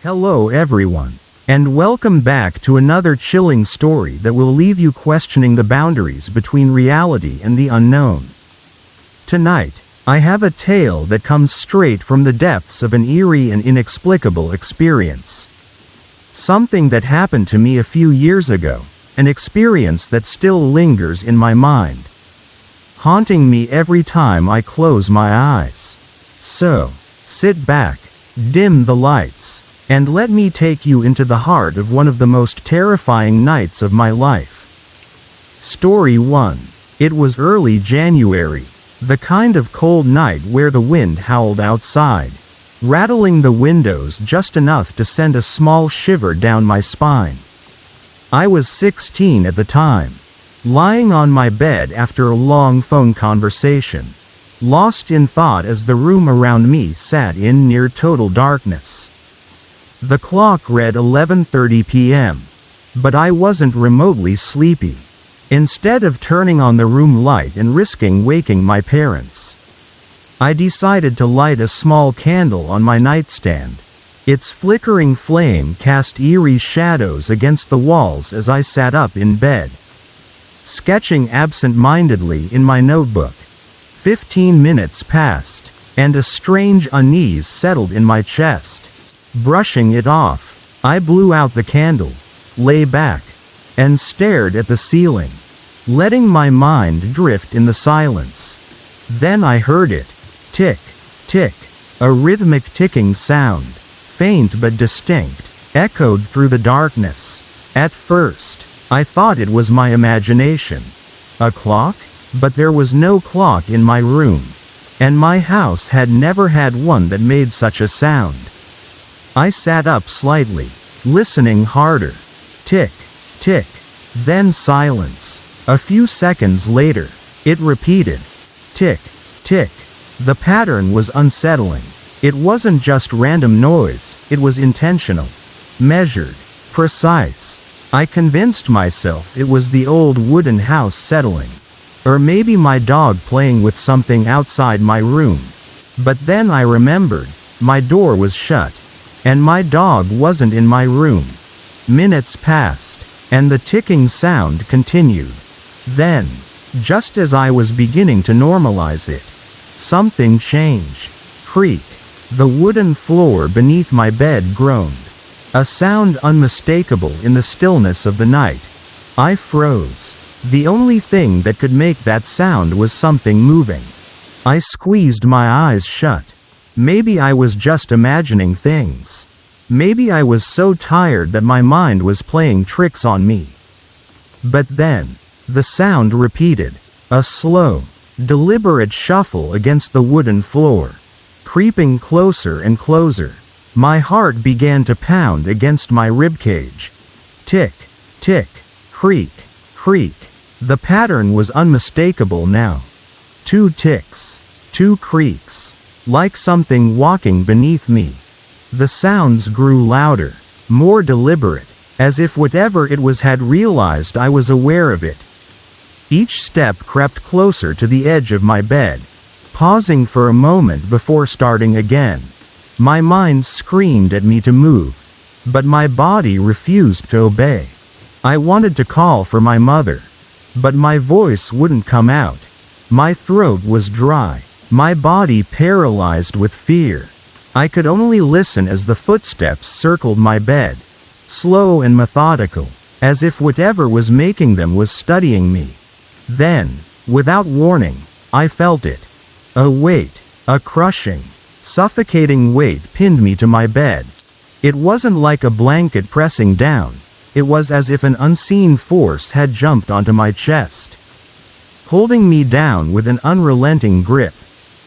Hello everyone, and welcome back to another chilling story that will leave you questioning the boundaries between reality and the unknown. Tonight, I have a tale that comes straight from the depths of an eerie and inexplicable experience. Something that happened to me a few years ago, an experience that still lingers in my mind, haunting me every time I close my eyes. So, sit back, dim the lights, and let me take you into the heart of one of the most terrifying nights of my life. Story 1. It was early January, the kind of cold night where the wind howled outside, rattling the windows just enough to send a small shiver down my spine. I was 16 at the time, lying on my bed after a long phone conversation, lost in thought as the room around me sat in near total darkness. The clock read 11:30 p.m., but I wasn't remotely sleepy. Instead of turning on the room light and risking waking my parents, I decided to light a small candle on my nightstand. Its flickering flame cast eerie shadows against the walls as I sat up in bed, sketching absent-mindedly in my notebook. 15 minutes passed, and a strange unease settled in my chest. Brushing it off, I blew out the candle, lay back, and stared at the ceiling, letting my mind drift in the silence. Then I heard it. Tick, tick, a rhythmic ticking sound, faint but distinct, echoed through the darkness. At first, I thought it was my imagination. A clock? But there was no clock in my room, and my house had never had one that made such a sound. I sat up slightly, listening harder. Tick, tick, then silence. A few seconds later, it repeated. Tick, tick. The pattern was unsettling. It wasn't just random noise, it was intentional, measured, precise. I convinced myself it was the old wooden house settling, or maybe my dog playing with something outside my room. But then I remembered, my door was shut, and my dog wasn't in my room. Minutes passed, and the ticking sound continued. Then, just as I was beginning to normalize it, something changed. Creak. The wooden floor beneath my bed groaned, a sound unmistakable in the stillness of the night. I froze. The only thing that could make that sound was something moving. I squeezed my eyes shut. Maybe I was just imagining things. Maybe I was so tired that my mind was playing tricks on me. But then, the sound repeated, a slow, deliberate shuffle against the wooden floor, creeping closer and closer. My heart began to pound against my ribcage. Tick, tick, creak, creak. The pattern was unmistakable now. 2 ticks, 2 creaks, like something walking beneath me. The sounds grew louder, more deliberate, as if whatever it was had realized I was aware of it. Each step crept closer to the edge of my bed, pausing for a moment before starting again. My mind screamed at me to move, but my body refused to obey. I wanted to call for my mother, but my voice wouldn't come out. My throat was dry, my body paralyzed with fear. I could only listen as the footsteps circled my bed, slow and methodical, as if whatever was making them was studying me. Then, without warning, I felt it. A weight, a crushing, suffocating weight pinned me to my bed. It wasn't like a blanket pressing down. It was as if an unseen force had jumped onto my chest, holding me down with an unrelenting grip.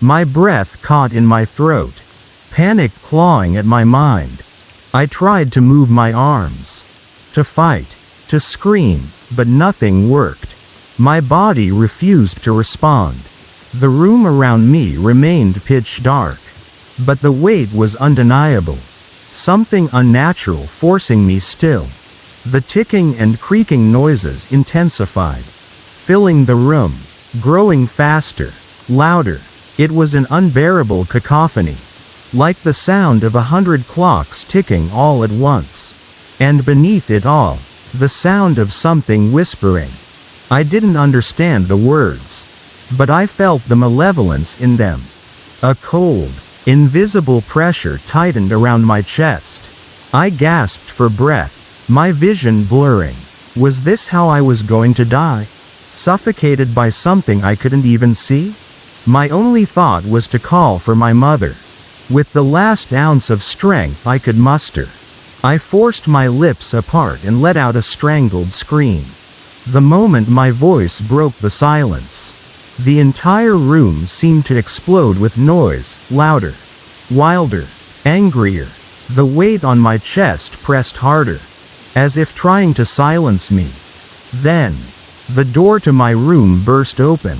My breath caught in my throat, panic clawing at my mind. I tried to move my arms, to fight, to scream, but nothing worked. My body refused to respond. The room around me remained pitch dark, but the weight was undeniable, something unnatural forcing me still. The ticking and creaking noises intensified, filling the room, growing faster, louder. It was an unbearable cacophony, like the sound of 100 clocks ticking all at once. And beneath it all, the sound of something whispering. I didn't understand the words, but I felt the malevolence in them. A cold, invisible pressure tightened around my chest. I gasped for breath, my vision blurring. Was this how I was going to die? Suffocated by something I couldn't even see? My only thought was to call for my mother. With the last ounce of strength I could muster, I forced my lips apart and let out a strangled scream. The moment my voice broke the silence, the entire room seemed to explode with noise, louder, wilder, angrier. The weight on my chest pressed harder, as if trying to silence me. Then, the door to my room burst open.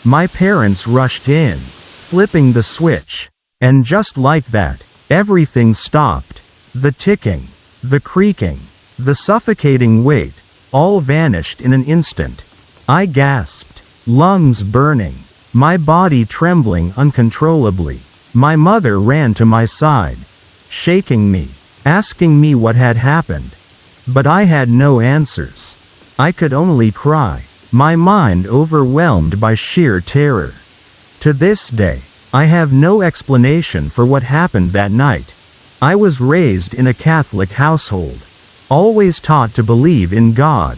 My parents rushed in, flipping the switch, and just like that, everything stopped. The ticking, the creaking, the suffocating weight, all vanished in an instant. I gasped, lungs burning, my body trembling uncontrollably. My mother ran to my side, shaking me, asking me what had happened. But I had no answers. I could only cry, my mind overwhelmed by sheer terror. To this day, I have no explanation for what happened that night. I was raised in a Catholic household, always taught to believe in God,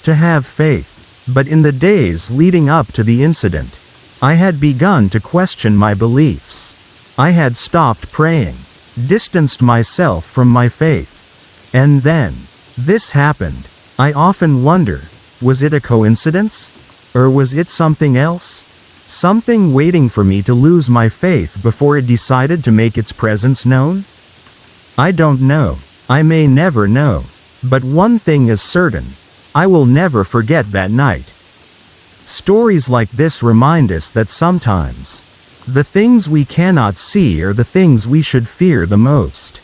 to have faith, but in the days leading up to the incident, I had begun to question my beliefs. I had stopped praying, distanced myself from my faith. And then, this happened. I often wonder, was it a coincidence? Or was it something else? Something waiting for me to lose my faith before it decided to make its presence known? I don't know. I may never know. But one thing is certain. I will never forget that night. Stories like this remind us that sometimes, the things we cannot see are the things we should fear the most.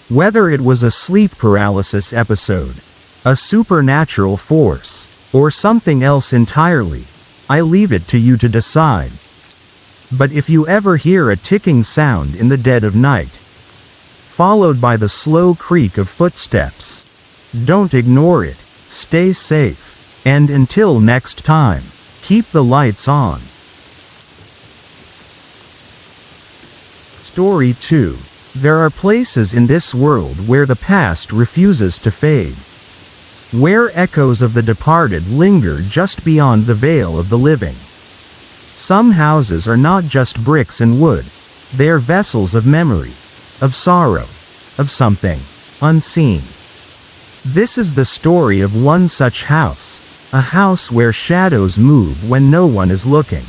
Whether it was a sleep paralysis episode, a supernatural force, or something else entirely, I leave it to you to decide. But if you ever hear a ticking sound in the dead of night, followed by the slow creak of footsteps, don't ignore it, stay safe, and until next time, keep the lights on. Story 2. There are places in this world where the past refuses to fade, where echoes of the departed linger just beyond the veil of the living. Some houses are not just bricks and wood, they are vessels of memory, of sorrow, of something unseen. This is the story of one such house, a house where shadows move when no one is looking,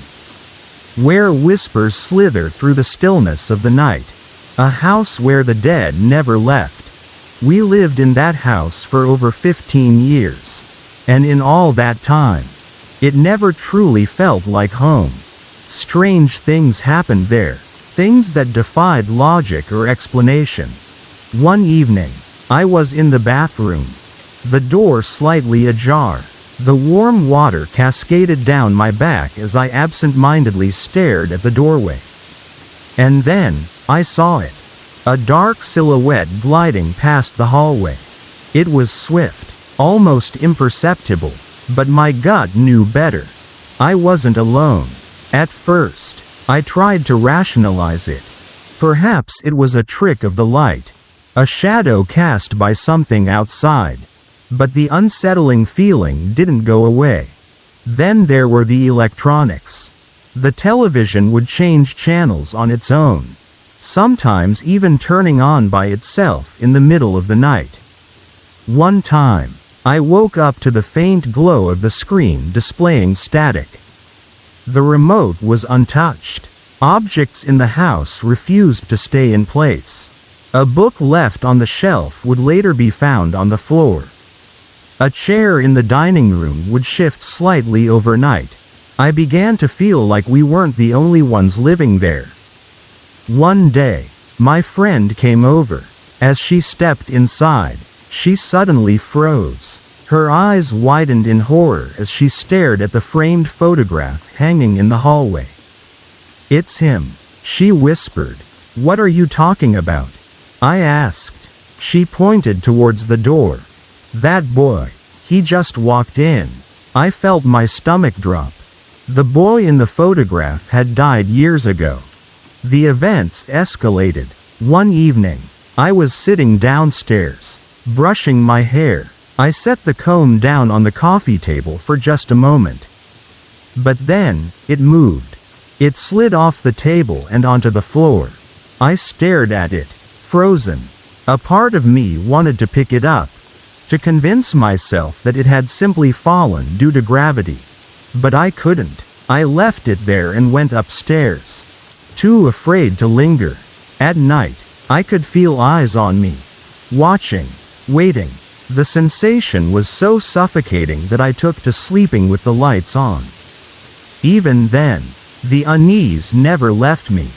where whispers slither through the stillness of the night, a house where the dead never left. We lived in that house for over 15 years, and in all that time, it never truly felt like home. Strange things happened there, things that defied logic or explanation. One evening, I was in the bathroom, the door slightly ajar. The warm water cascaded down my back as I absent-mindedly stared at the doorway. And then, I saw it. A dark silhouette gliding past the hallway. It was swift, almost imperceptible, but my gut knew better. I wasn't alone. At first, I tried to rationalize it. Perhaps it was a trick of the light, a shadow cast by something outside. But the unsettling feeling didn't go away. Then there were the electronics. The television would change channels on its own, sometimes even turning on by itself in the middle of the night. One time, I woke up to the faint glow of the screen displaying static. The remote was untouched. Objects in the house refused to stay in place. A book left on the shelf would later be found on the floor. A chair in the dining room would shift slightly overnight. I began to feel like we weren't the only ones living there. One day, my friend came over. As she stepped inside, she suddenly froze. Her eyes widened in horror as she stared at the framed photograph hanging in the hallway. "It's him," she whispered. "What are you talking about?" I asked. She pointed towards the door. "That boy. He just walked in." I felt my stomach drop. The boy in the photograph had died years ago. The events escalated. One evening, I was sitting downstairs, brushing my hair. I set the comb down on the coffee table for just a moment. But then, it moved. It slid off the table and onto the floor. I stared at it, frozen. A part of me wanted to pick it up, to convince myself that it had simply fallen due to gravity. But I couldn't. I left it there and went upstairs, too afraid to linger. At night, I could feel eyes on me, watching, waiting. The sensation was so suffocating that I took to sleeping with the lights on. Even then, the unease never left me.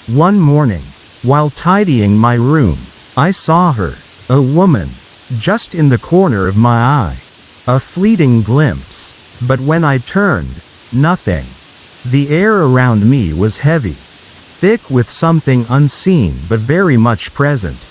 One morning, while tidying my room, I saw her, a woman, just in the corner of my eye. A fleeting glimpse, but when I turned, nothing. The air around me was heavy, thick with something unseen but very much present.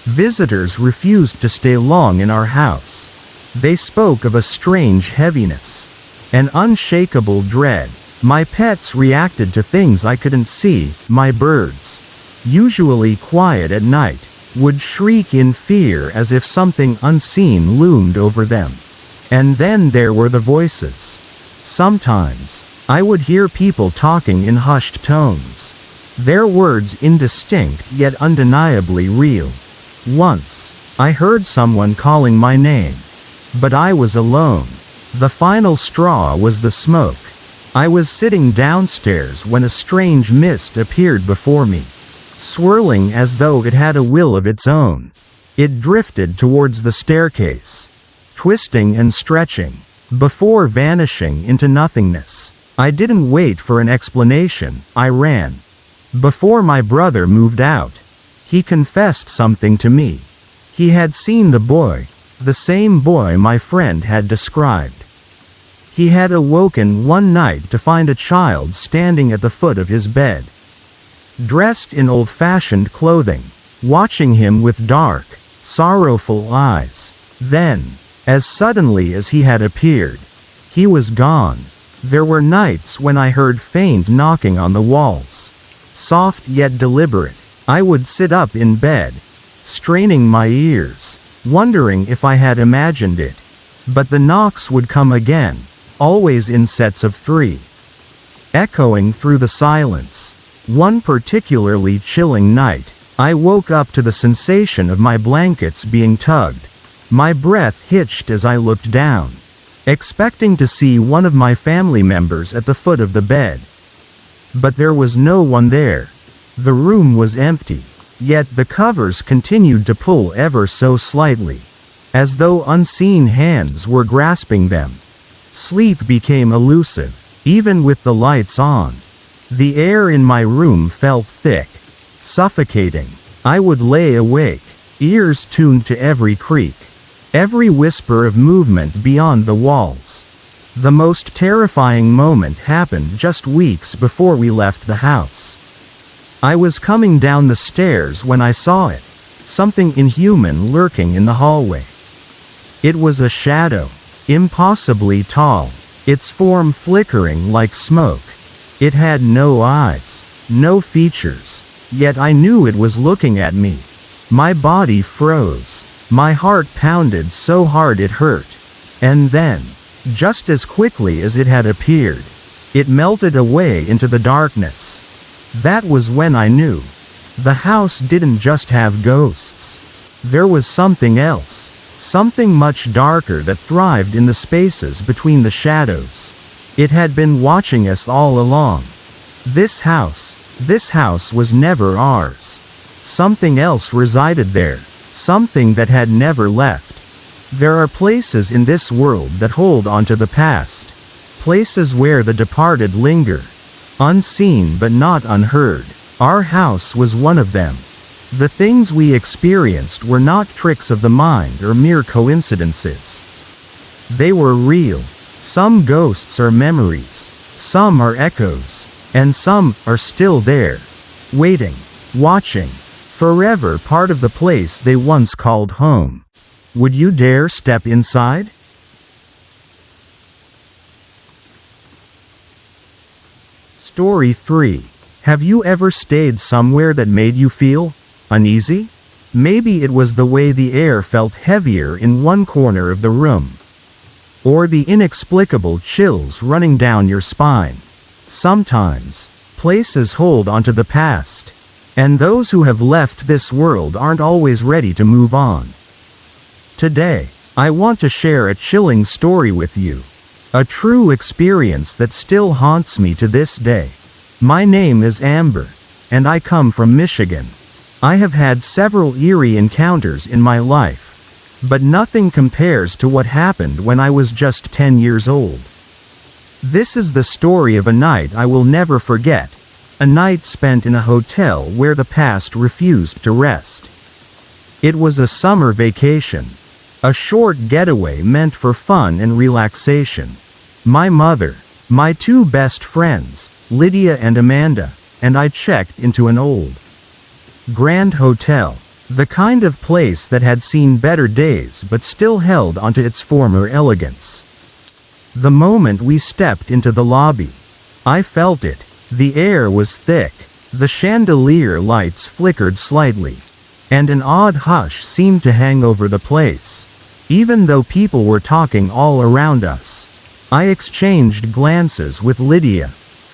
Visitors refused to stay long in our house. They spoke of a strange heaviness, an unshakable dread. My pets reacted to things I couldn't see. My birds, usually quiet at night, would shriek in fear as if something unseen loomed over them. And then there were the voices. Sometimes, I would hear people talking in hushed tones, their words indistinct yet undeniably real. Once, I heard someone calling my name, but I was alone. The final straw was the smoke. I was sitting downstairs when a strange mist appeared before me, swirling as though it had a will of its own. It drifted towards the staircase, twisting and stretching, before vanishing into nothingness. I didn't wait for an explanation, I ran. Before my brother moved out, he confessed something to me. He had seen the boy, the same boy my friend had described. He had awoken one night to find a child standing at the foot of his bed, dressed in old-fashioned clothing, watching him with dark, sorrowful eyes. Then, as suddenly as he had appeared, he was gone. There were nights when I heard faint knocking on the walls, soft yet deliberate. I would sit up in bed, straining my ears, wondering if I had imagined it. But the knocks would come again, always in sets of 3, echoing through the silence. One particularly chilling night, I woke up to the sensation of my blankets being tugged. My breath hitched as I looked down, expecting to see one of my family members at the foot of the bed. But there was no one there. The room was empty, yet the covers continued to pull ever so slightly, as though unseen hands were grasping them. Sleep became elusive, even with the lights on. The air in my room felt thick, suffocating. I would lay awake, ears tuned to every creak, every whisper of movement beyond the walls. The most terrifying moment happened just weeks before we left the house. I was coming down the stairs when I saw it, something inhuman lurking in the hallway. It was a shadow, impossibly tall, its form flickering like smoke. It had no eyes, no features, yet I knew it was looking at me. My body froze, my heart pounded so hard it hurt. And then, just as quickly as it had appeared, it melted away into the darkness. That was when I knew. The house didn't just have ghosts. There was something else. Something much darker that thrived in the spaces between the shadows. It had been watching us all along. This house was never ours. Something else resided there, something that had never left. There are places in this world that hold onto the past, places where the departed linger, unseen but not unheard. Our house was one of them. The things we experienced were not tricks of the mind or mere coincidences. They were real. Some ghosts are memories, some are echoes, and some are still there, waiting. watching, forever part of the place they once called home. Would you dare step inside? Story 3. Have you ever stayed somewhere that made you feel uneasy? Maybe it was the way the air felt heavier in one corner of the room, or the inexplicable chills running down your spine. Sometimes, places hold onto the past, and those who have left this world aren't always ready to move on. Today, I want to share a chilling story with you. A true experience that still haunts me to this day. My name is Amber, and I come from Michigan. I have had several eerie encounters in my life, but nothing compares to what happened when I was just 10 years old. This is the story of a night I will never forget, a night spent in a hotel where the past refused to rest. It was a summer vacation, a short getaway meant for fun and relaxation. My mother, my two best friends, Lydia and Amanda, and I checked into an old, grand hotel, the kind of place that had seen better days but still held onto its former elegance. The moment we stepped into the lobby, I felt it. The air was thick, the chandelier lights flickered slightly, and an odd hush seemed to hang over the place. Even though people were talking all around us, I exchanged glances with Lydia,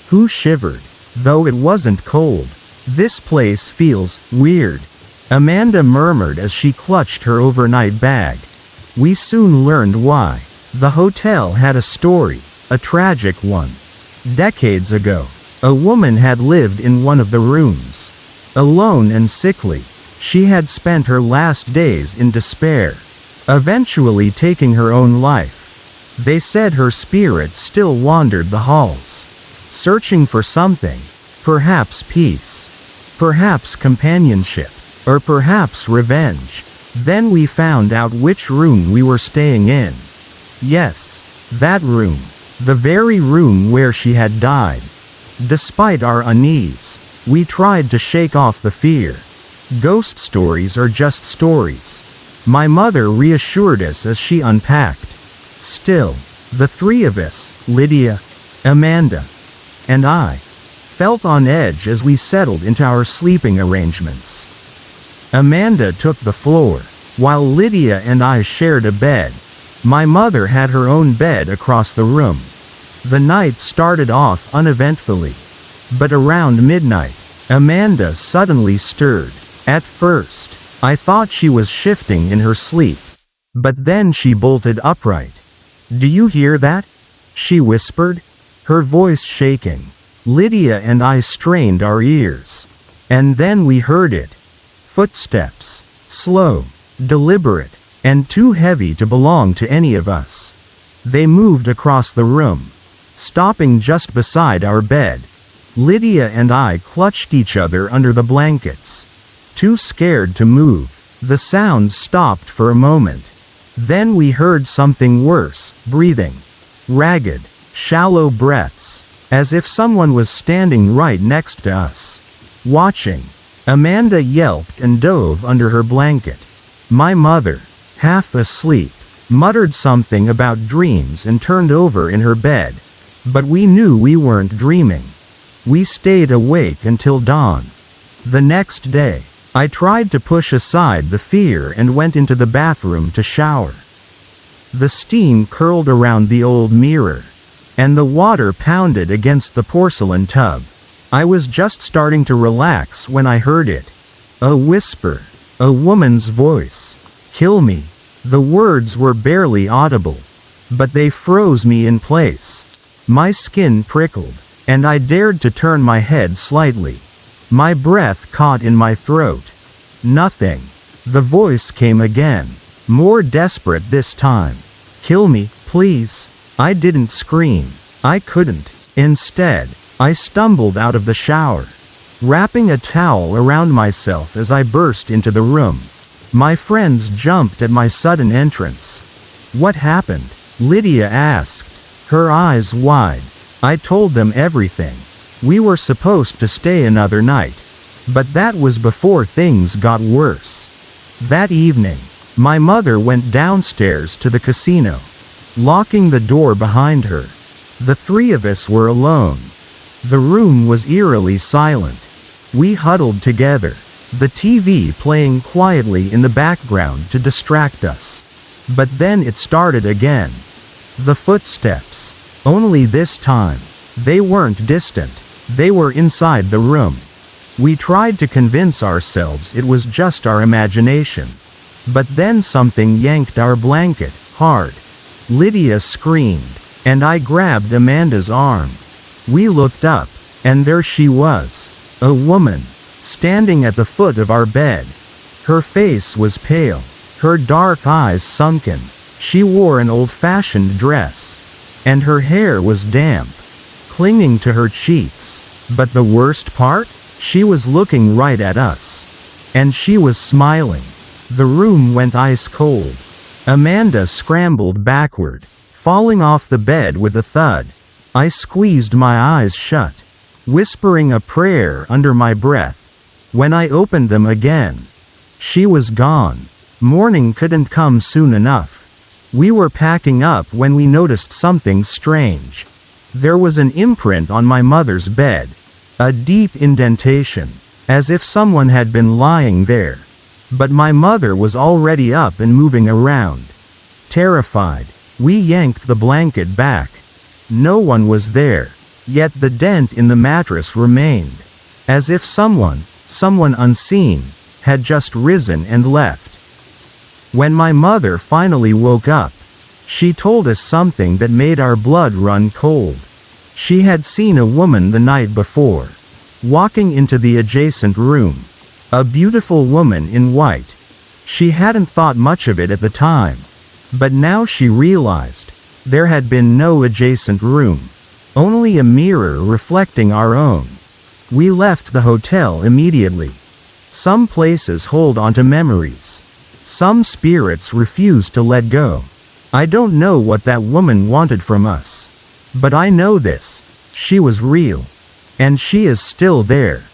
who shivered, though it wasn't cold. This place feels weird, Amanda murmured as she clutched her overnight bag. We soon learned why. The hotel had a story, a tragic one. Decades ago, a woman had lived in one of the rooms. Alone and sickly, she had spent her last days in despair, eventually taking her own life. They said her spirit still wandered the halls, searching for something, perhaps peace, perhaps companionship, or perhaps revenge. Then we found out which room we were staying in. Yes, that room, the very room where she had died. Despite our unease, we tried to shake off the fear. Ghost stories are just stories, my mother reassured us as she unpacked. Still, the three of us, Lydia, Amanda, and I, felt on edge as we settled into our sleeping arrangements. Amanda took the floor, while Lydia and I shared a bed. My mother had her own bed across the room. The night started off uneventfully, but around midnight, Amanda suddenly stirred. At first, I thought she was shifting in her sleep, but then she bolted upright. "Do you hear that?" she whispered, her voice shaking. Lydia and I strained our ears. And then we heard it. Footsteps, slow, deliberate, and too heavy to belong to any of us. They moved across the room, stopping just beside our bed. Lydia and I clutched each other under the blankets, too scared to move. The sound stopped for a moment. Then we heard something worse, breathing. Ragged, shallow breaths, as if someone was standing right next to us, watching. Amanda yelped and dove under her blanket. My mother, half asleep, muttered something about dreams and turned over in her bed. But we knew we weren't dreaming. We stayed awake until dawn. The next day, I tried to push aside the fear and went into the bathroom to shower. The steam curled around the old mirror, and the water pounded against the porcelain tub. I was just starting to relax when I heard it. A whisper, a woman's voice. "Kill me." The words were barely audible, but they froze me in place. My skin prickled, and I dared to turn my head slightly. My breath caught in my throat. Nothing. The voice came again, more desperate this time. "Kill me, please." I didn't scream. I couldn't. Instead, I stumbled out of the shower, wrapping a towel around myself as I burst into the room. My friends jumped at my sudden entrance. "What happened?" Lydia asked, her eyes wide. I told them everything. We were supposed to stay another night. But that was before things got worse. That evening, my mother went downstairs to the casino, locking the door behind her. The three of us were alone. The room was eerily silent. We huddled together, the TV playing quietly in the background to distract us. But then it started again. The footsteps. Only this time, they weren't distant. They were inside the room. We tried to convince ourselves it was just our imagination. But then something yanked our blanket, hard. Lydia screamed, and I grabbed Amanda's arm. We looked up, and there she was, a woman, standing at the foot of our bed. Her face was pale, her dark eyes sunken. She wore an old-fashioned dress, and her hair was damp, clinging to her cheeks. But the worst part? She was looking right at us. And she was smiling. The room went ice cold. Amanda scrambled backward, falling off the bed with a thud. I squeezed my eyes shut, whispering a prayer under my breath. When I opened them again, she was gone. Morning couldn't come soon enough. We were packing up when we noticed something strange. There was an imprint on my mother's bed. A deep indentation, as if someone had been lying there. But my mother was already up and moving around. Terrified, we yanked the blanket back. No one was there, yet the dent in the mattress remained. As if someone unseen, had just risen and left. When my mother finally woke up, she told us something that made our blood run cold. She had seen a woman the night before, walking into the adjacent room. A beautiful woman in white. She hadn't thought much of it at the time, but now she realized there had been no adjacent room, only a mirror reflecting our own. We left the hotel immediately. Some places hold onto memories. Some spirits refuse to let go. I don't know what that woman wanted from us. But I know this. She was real. And she is still there.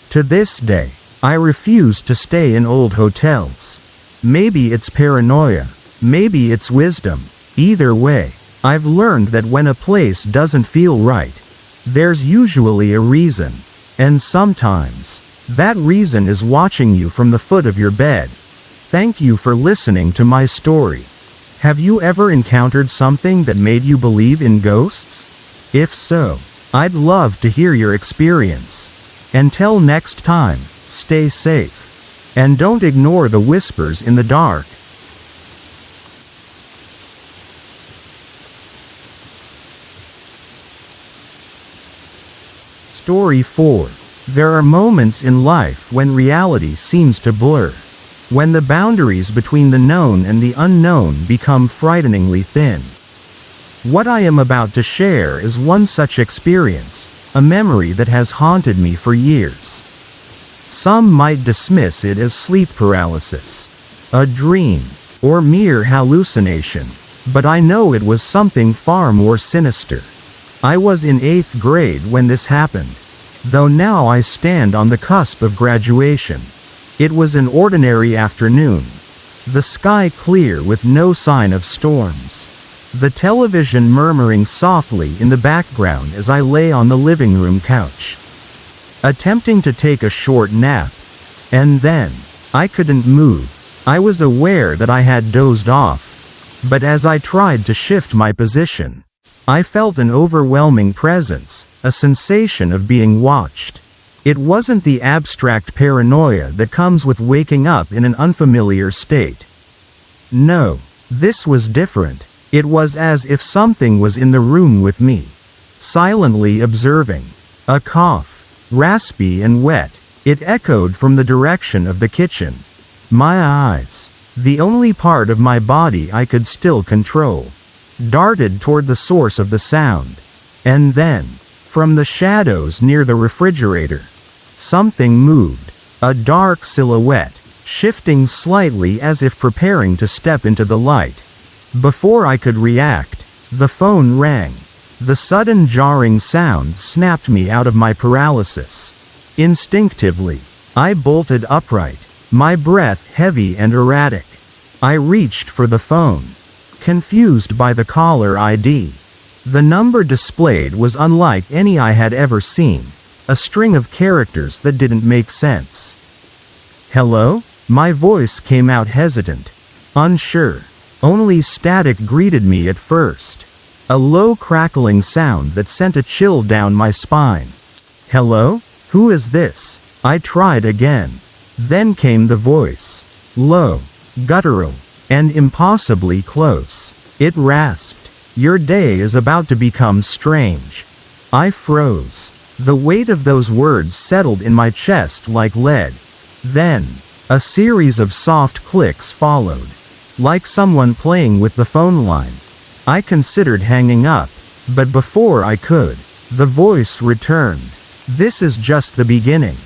To this day, I refuse to stay in old hotels. Maybe it's paranoia. Maybe it's wisdom. Either way, I've learned that when a place doesn't feel right, there's usually a reason. And sometimes, that reason is watching you from the foot of your bed. Thank you for listening to my story. Have you ever encountered something that made you believe in ghosts? If so, I'd love to hear your experience. Until next time, stay safe. And don't ignore the whispers in the dark. Story 4. There are moments in life when reality seems to blur. When the boundaries between the known and the unknown become frighteningly thin. What I am about to share is one such experience, a memory that has haunted me for years. Some might dismiss it as sleep paralysis, a dream, or mere hallucination, but I know it was something far more sinister. I was in 8th grade when this happened, though now I stand on the cusp of graduation. It was an ordinary afternoon. The sky clear with no sign of storms. The television murmuring softly in the background as I lay on the living room couch, attempting to take a short nap. And then, I couldn't move. I was aware that I had dozed off. But as I tried to shift my position, I felt an overwhelming presence, a sensation of being watched. It wasn't the abstract paranoia that comes with waking up in an unfamiliar state. No, this was different. It was as if something was in the room with me, silently observing. A cough, raspy and wet, it echoed from the direction of the kitchen. My eyes, the only part of my body I could still control, darted toward the source of the sound. And then, from the shadows near the refrigerator, something moved, a dark silhouette, shifting slightly as if preparing to step into the light. Before I could react, the phone rang. The sudden jarring sound snapped me out of my paralysis. Instinctively, I bolted upright, my breath heavy and erratic. I reached for the phone, confused by the caller ID. The number displayed was unlike any I had ever seen, a string of characters that didn't make sense. "Hello?" My voice came out hesitant, unsure. Only static greeted me at first. A low crackling sound that sent a chill down my spine. "Hello? Who is this?" I tried again. Then came the voice. Low, guttural, and impossibly close. It rasped. "Your day is about to become strange." I froze. The weight of those words settled in my chest like lead. Then, a series of soft clicks followed, like someone playing with the phone line. I considered hanging up, but before I could, the voice returned. "This is just the beginning."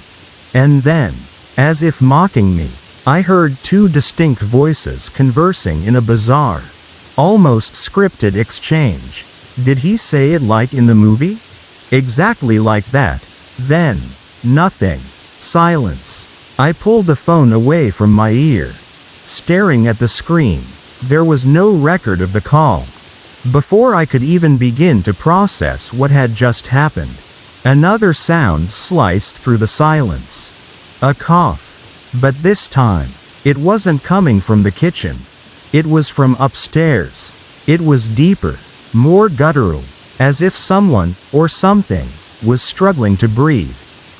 And then, as if mocking me, I heard two distinct voices conversing in a bizarre, almost scripted exchange. Did he say it like in the movie? Exactly like that. Then, nothing. Silence. I pulled the phone away from my ear. Staring at the screen, there was no record of the call. Before I could even begin to process what had just happened, another sound sliced through the silence. A cough. But this time, it wasn't coming from the kitchen. It was from upstairs. It was deeper, more guttural, as if someone, or something, was struggling to breathe.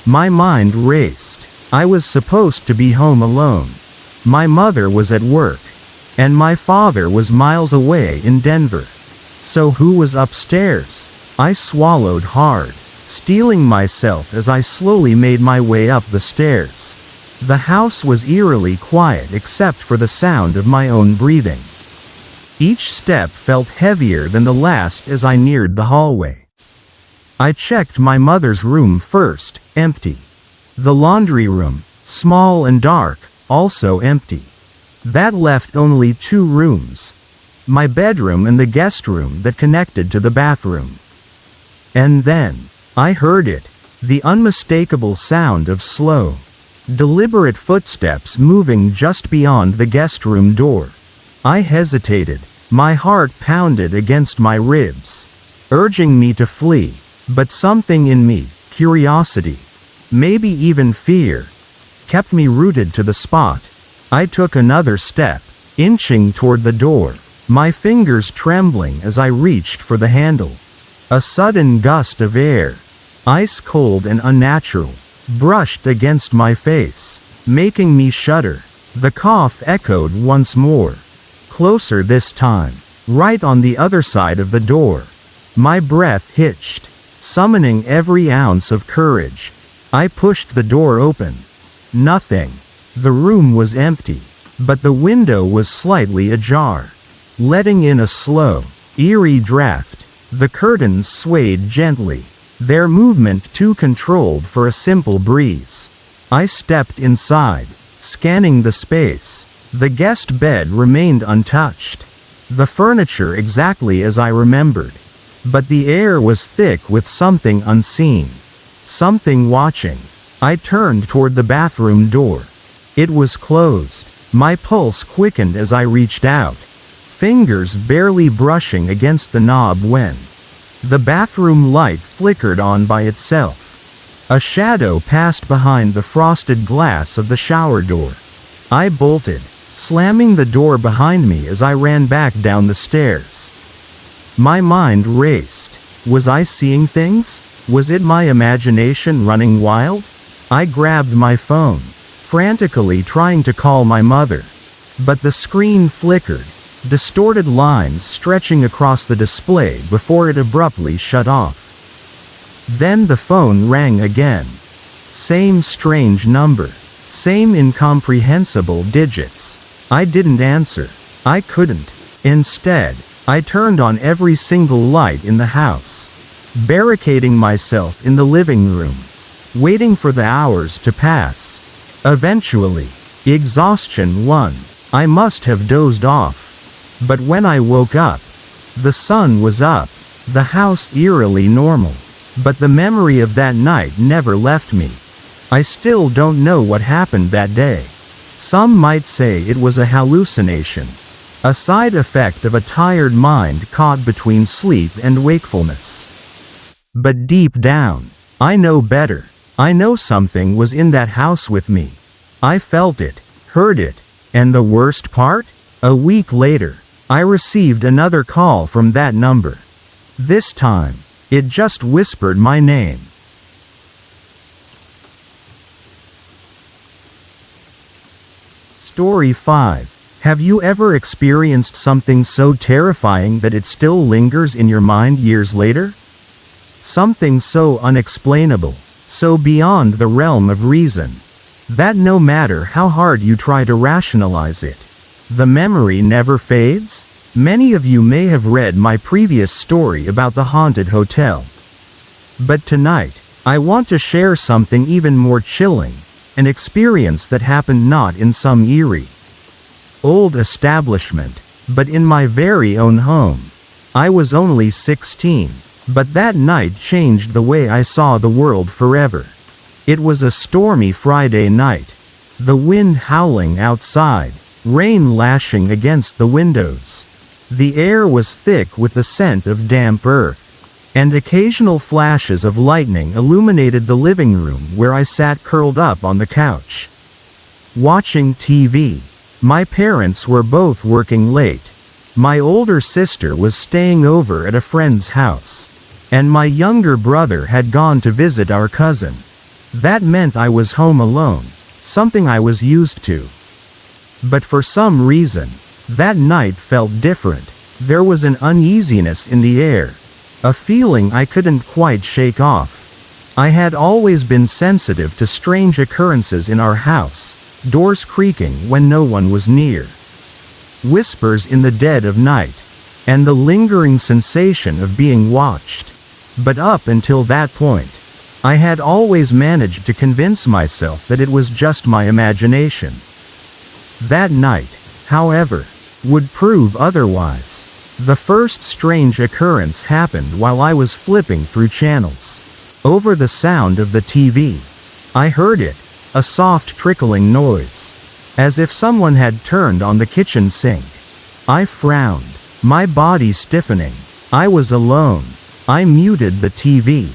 My mind raced. I was supposed to be home alone. My mother was at work, and my father was miles away in Denver. So who was upstairs? I swallowed hard, steeling myself as I slowly made my way up the stairs. The house was eerily quiet except for the sound of my own breathing. Each step felt heavier than the last as I neared the hallway. I checked my mother's room first, empty. The laundry room, small and dark, also empty. That left only 2 rooms. My bedroom and the guest room that connected to the bathroom. And then, I heard it, the unmistakable sound of slow, deliberate footsteps moving just beyond the guest room door. I hesitated, my heart pounded against my ribs, urging me to flee, but something in me, curiosity, maybe even fear, kept me rooted to the spot. I took another step, inching toward the door, my fingers trembling as I reached for the handle. A sudden gust of air, ice cold and unnatural, brushed against my face, making me shudder. The cough echoed once more, closer this time, right on the other side of the door. My breath hitched, summoning every ounce of courage. I pushed the door open. Nothing. The room was empty, but the window was slightly ajar, letting in a slow, eerie draft. The curtains swayed gently, their movement too controlled for a simple breeze. I stepped inside, scanning the space. The guest bed remained untouched, the furniture exactly as I remembered, but the air was thick with something unseen, something watching. I turned toward the bathroom door. It was closed. My pulse quickened as I reached out, fingers barely brushing against the knob when the bathroom light flickered on by itself. A shadow passed behind the frosted glass of the shower door. I bolted, slamming the door behind me as I ran back down the stairs. My mind raced. Was I seeing things? Was it my imagination running wild? I grabbed my phone, frantically trying to call my mother. But the screen flickered, distorted lines stretching across the display before it abruptly shut off. Then the phone rang again. Same strange number, same incomprehensible digits. I didn't answer. I couldn't. Instead, I turned on every single light in the house, barricading myself in the living room, waiting for the hours to pass. Eventually, exhaustion won. I must have dozed off. But when I woke up, the sun was up, the house eerily normal. But the memory of that night never left me. I still don't know what happened that day. Some might say it was a hallucination, a side effect of a tired mind caught between sleep and wakefulness. But deep down, I know better. I know something was in that house with me. I felt it, heard it, and the worst part? A week later, I received another call from that number. This time, it just whispered my name. Story 5. Have you ever experienced something so terrifying that it still lingers in your mind years later? Something so unexplainable, so beyond the realm of reason, that no matter how hard you try to rationalize it, the memory never fades? Many of you may have read my previous story about the haunted hotel. But tonight, I want to share something even more chilling, an experience that happened not in some eerie, old establishment, but in my very own home. I was only 16, but that night changed the way I saw the world forever. It was a stormy Friday night, the wind howling outside, rain lashing against the windows. The air was thick with the scent of damp earth, and occasional flashes of lightning illuminated the living room where I sat curled up on the couch, watching TV. My parents were both working late. My older sister was staying over at a friend's house, and my younger brother had gone to visit our cousin. That meant I was home alone, something I was used to. But for some reason, that night felt different. There was an uneasiness in the air, a feeling I couldn't quite shake off. I had always been sensitive to strange occurrences in our house, doors creaking when no one was near, whispers in the dead of night, and the lingering sensation of being watched. But up until that point, I had always managed to convince myself that it was just my imagination. That night, however, would prove otherwise. The first strange occurrence happened while I was flipping through channels. Over the sound of the TV, I heard it, a soft trickling noise, as if someone had turned on the kitchen sink. I frowned, my body stiffening. I was alone. I muted the TV,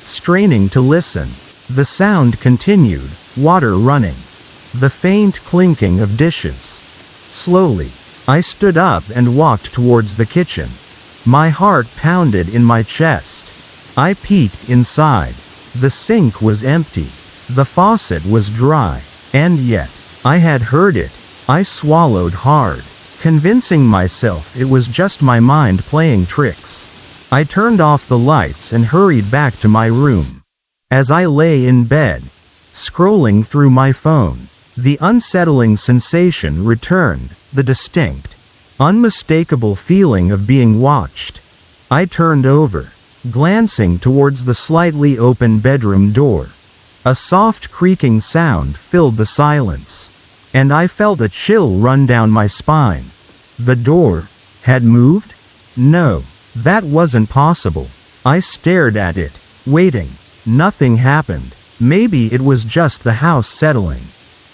straining to listen. The sound continued, water running, the faint clinking of dishes. Slowly, I stood up and walked towards the kitchen. My heart pounded in my chest. I peeked inside. The sink was empty. The faucet was dry. And yet, I had heard it. I swallowed hard, convincing myself it was just my mind playing tricks. I turned off the lights and hurried back to my room. As I lay in bed, scrolling through my phone, the unsettling sensation returned, the distinct, unmistakable feeling of being watched. I turned over, glancing towards the slightly open bedroom door. A soft creaking sound filled the silence, and I felt a chill run down my spine. The door had moved? No, that wasn't possible. I stared at it, waiting. Nothing happened. Maybe it was just the house settling.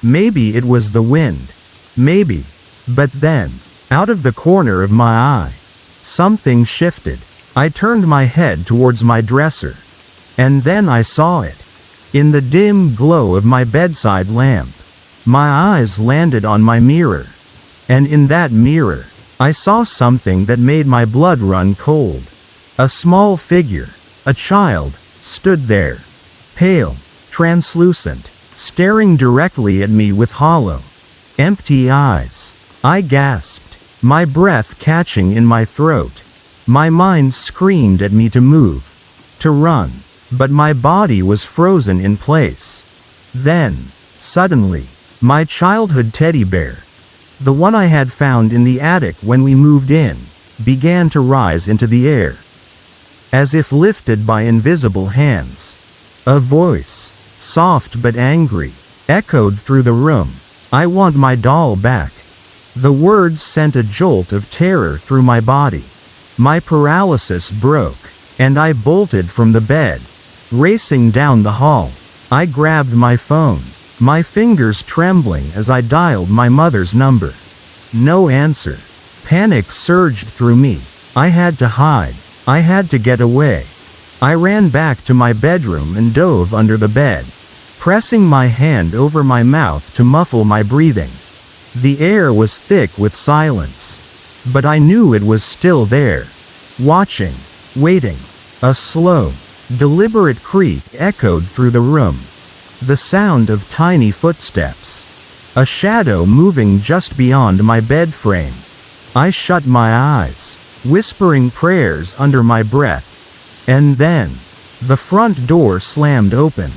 Maybe it was the wind. Maybe. But then, out of the corner of my eye, something shifted. I turned my head towards my dresser, and then I saw it. In the dim glow of my bedside lamp, my eyes landed on my mirror, and in that mirror, I saw something that made my blood run cold. A small figure, a child, stood there, pale, translucent, staring directly at me with hollow, empty eyes. I gasped, my breath catching in my throat. My mind screamed at me to move, to run, but my body was frozen in place. Then, suddenly, my childhood teddy bear, the one I had found in the attic when we moved in, began to rise into the air, as if lifted by invisible hands. A voice, soft but angry, echoed through the room. I want my doll back. The words sent a jolt of terror through my body. My paralysis broke, and I bolted from the bed, racing down the hall. I grabbed my phone, my fingers trembling as I dialed my mother's number. No answer. Panic surged through me. I had to hide. I had to get away. I ran back to my bedroom and dove under the bed, pressing my hand over my mouth to muffle my breathing. The air was thick with silence, but I knew it was still there, watching, waiting. A slow, deliberate creak echoed through the room. The sound of tiny footsteps. A shadow moving just beyond my bed frame. I shut my eyes, whispering prayers under my breath. And then, the front door slammed open.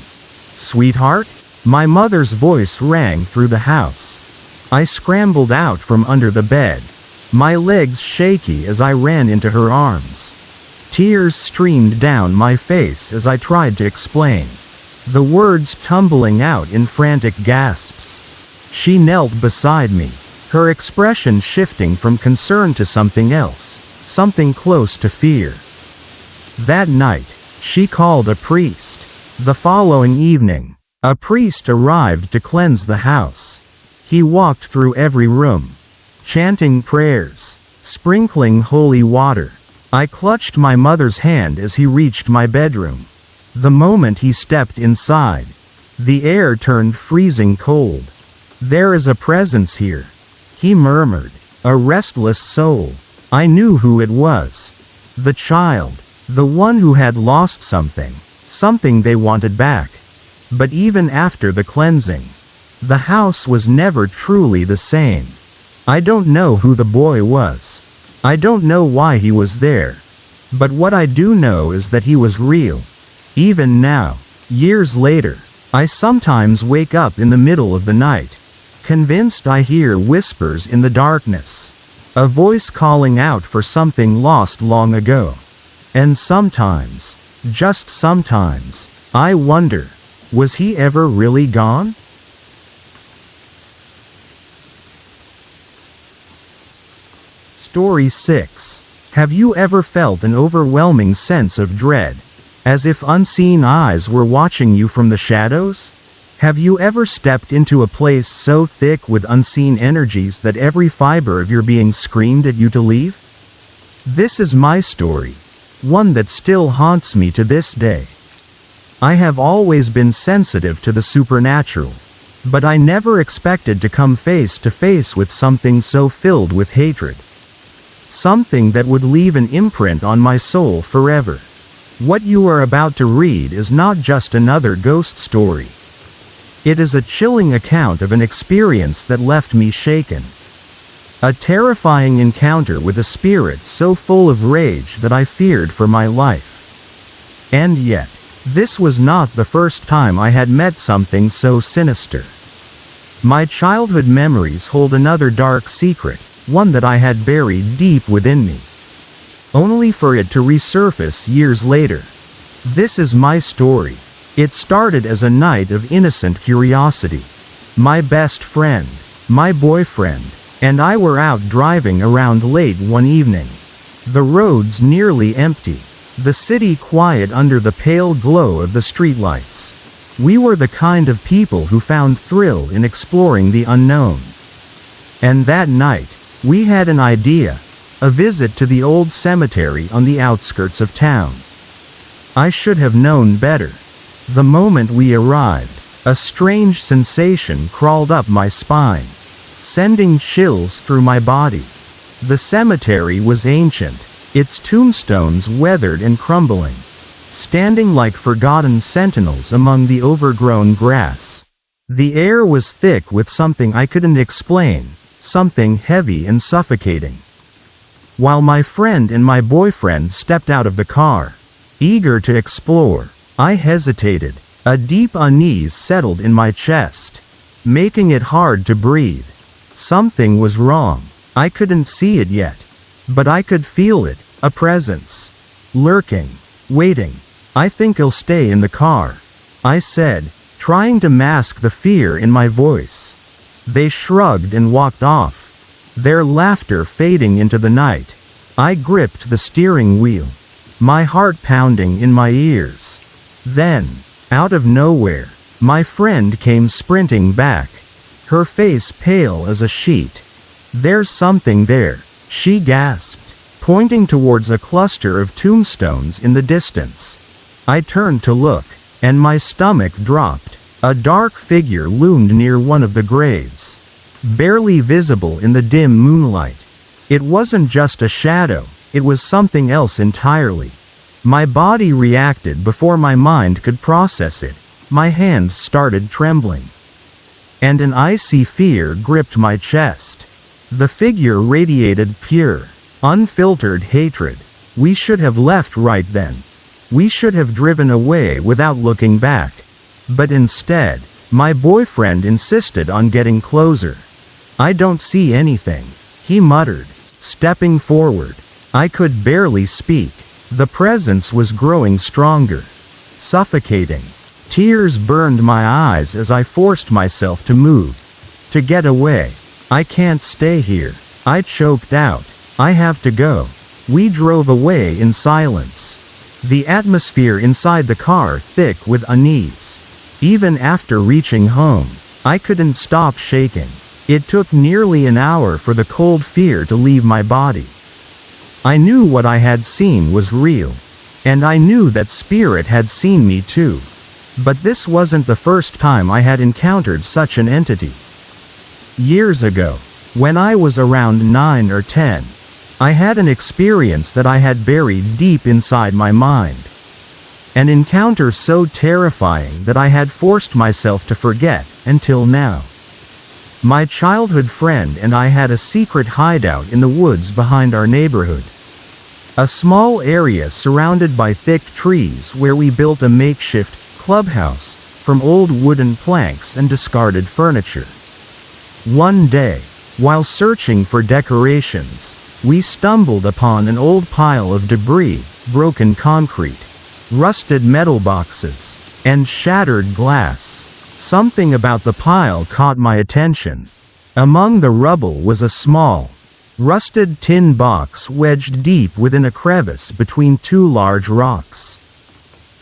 "Sweetheart?" My mother's voice rang through the house. I scrambled out from under the bed, my legs shaky as I ran into her arms. Tears streamed down my face as I tried to explain, the words tumbling out in frantic gasps. She knelt beside me, her expression shifting from concern to something else, something close to fear. That night, she called a priest. The following evening, a priest arrived to cleanse the house. He walked through every room, chanting prayers, sprinkling holy water. I clutched my mother's hand as he reached my bedroom. The moment he stepped inside, the air turned freezing cold. "There is a presence here," he murmured, "a restless soul." I knew who it was. The child, the one who had lost something they wanted back. But even after the cleansing, the house was never truly the same. I don't know who the boy was. I don't know why he was there. But what I do know is that he was real. Even now, years later, I sometimes wake up in the middle of the night, convinced I hear whispers in the darkness, a voice calling out for something lost long ago. And sometimes, just sometimes, I wonder, was he ever really gone? Story 6. Have you ever felt an overwhelming sense of dread, as if unseen eyes were watching you from the shadows? Have you ever stepped into a place so thick with unseen energies that every fiber of your being screamed at you to leave? This is my story, one that still haunts me to this day. I have always been sensitive to the supernatural, but I never expected to come face to face with something so filled with hatred. Something that would leave an imprint on my soul forever. What you are about to read is not just another ghost story. It is a chilling account of an experience that left me shaken. A terrifying encounter with a spirit so full of rage that I feared for my life. And yet, this was not the first time I had met something so sinister. My childhood memories hold another dark secret, one that I had buried deep within me, only for it to resurface years later. This is my story. It started as a night of innocent curiosity. My best friend, my boyfriend, and I were out driving around late one evening. The roads nearly empty, the city quiet under the pale glow of the streetlights. We were the kind of people who found thrill in exploring the unknown. And that night, we had an idea, a visit to the old cemetery on the outskirts of town. I should have known better. The moment we arrived, a strange sensation crawled up my spine, sending chills through my body. The cemetery was ancient, its tombstones weathered and crumbling, standing like forgotten sentinels among the overgrown grass. The air was thick with something I couldn't explain, something heavy and suffocating. While my friend and my boyfriend stepped out of the car, eager to explore, I hesitated. A deep unease settled in my chest, making it hard to breathe. Something was wrong. I couldn't see it yet, but I could feel it, a presence, lurking, waiting. "I think I'll stay in the car," I said, trying to mask the fear in my voice. They shrugged and walked off, their laughter fading into the night. I gripped the steering wheel, my heart pounding in my ears. Then, out of nowhere, My friend came sprinting back, her face pale as a sheet. "There's something there," she gasped, pointing towards a cluster of tombstones in the distance. I turned to look, and my stomach dropped. A dark figure loomed near one of the graves, barely visible in the dim moonlight. It wasn't just a shadow, it was something else entirely. My body reacted before my mind could process it. My hands started trembling, and an icy fear gripped my chest. The figure radiated pure, unfiltered hatred. We should have left right then. We should have driven away without looking back. But instead, my boyfriend insisted on getting closer. "I don't see anything," he muttered, stepping forward. I could barely speak. The presence was growing stronger, suffocating. Tears burned my eyes as I forced myself to move, to get away. "I can't stay here," I choked out. "I have to go." We drove away in silence, the atmosphere inside the car thick with unease. Even after reaching home, I couldn't stop shaking. It took nearly an hour for the cold fear to leave my body. I knew what I had seen was real, and I knew that spirit had seen me too. But this wasn't the first time I had encountered such an entity. Years ago, when I was around 9 or 10, I had an experience that I had buried deep inside my mind. An encounter so terrifying that I had forced myself to forget until now. My childhood friend and I had a secret hideout in the woods behind our neighborhood. A small area surrounded by thick trees where we built a makeshift clubhouse from old wooden planks and discarded furniture. One day, while searching for decorations, we stumbled upon an old pile of debris, broken concrete, rusted metal boxes, and shattered glass. Something about the pile caught my attention. Among the rubble was a small, rusted tin box wedged deep within a crevice between two large rocks.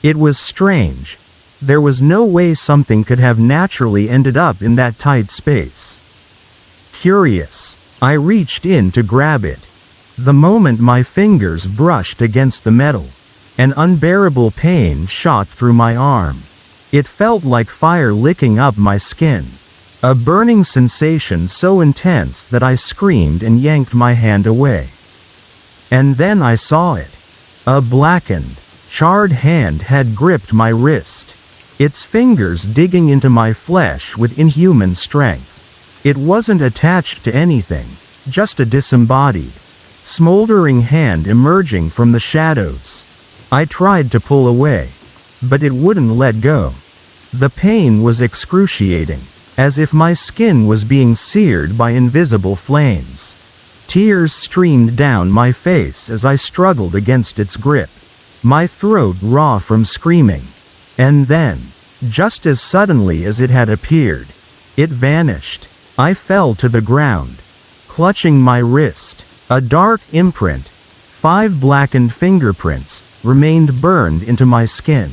It was strange. There was no way something could have naturally ended up in that tight space. Curious, I reached in to grab it. The moment my fingers brushed against the metal, an unbearable pain shot through my arm. It felt like fire licking up my skin. A burning sensation so intense that I screamed and yanked my hand away. And then I saw it. A blackened, charred hand had gripped my wrist, its fingers digging into my flesh with inhuman strength. It wasn't attached to anything, just a disembodied, smoldering hand emerging from the shadows. I tried to pull away, but it wouldn't let go. The pain was excruciating, as if my skin was being seared by invisible flames. Tears streamed down my face as I struggled against its grip, my throat raw from screaming. And then, just as suddenly as it had appeared, it vanished. I fell to the ground, clutching my wrist. A dark imprint, 5 blackened fingerprints, remained burned into my skin.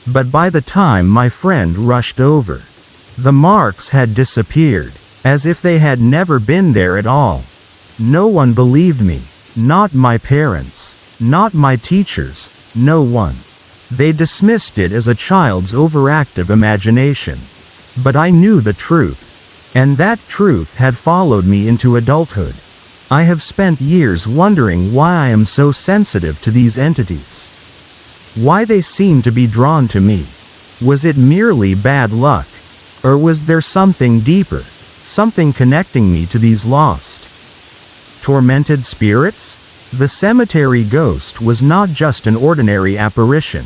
But by the time my friend rushed over, the marks had disappeared, as if they had never been there at all. No one believed me, not my parents, not my teachers, no one. They dismissed it as a child's overactive imagination. But I knew the truth, and that truth had followed me into adulthood. I have spent years wondering why I am so sensitive to these entities. Why they seem to be drawn to me. Was it merely bad luck? Or was there something deeper, something connecting me to these lost, tormented spirits? The cemetery ghost was not just an ordinary apparition.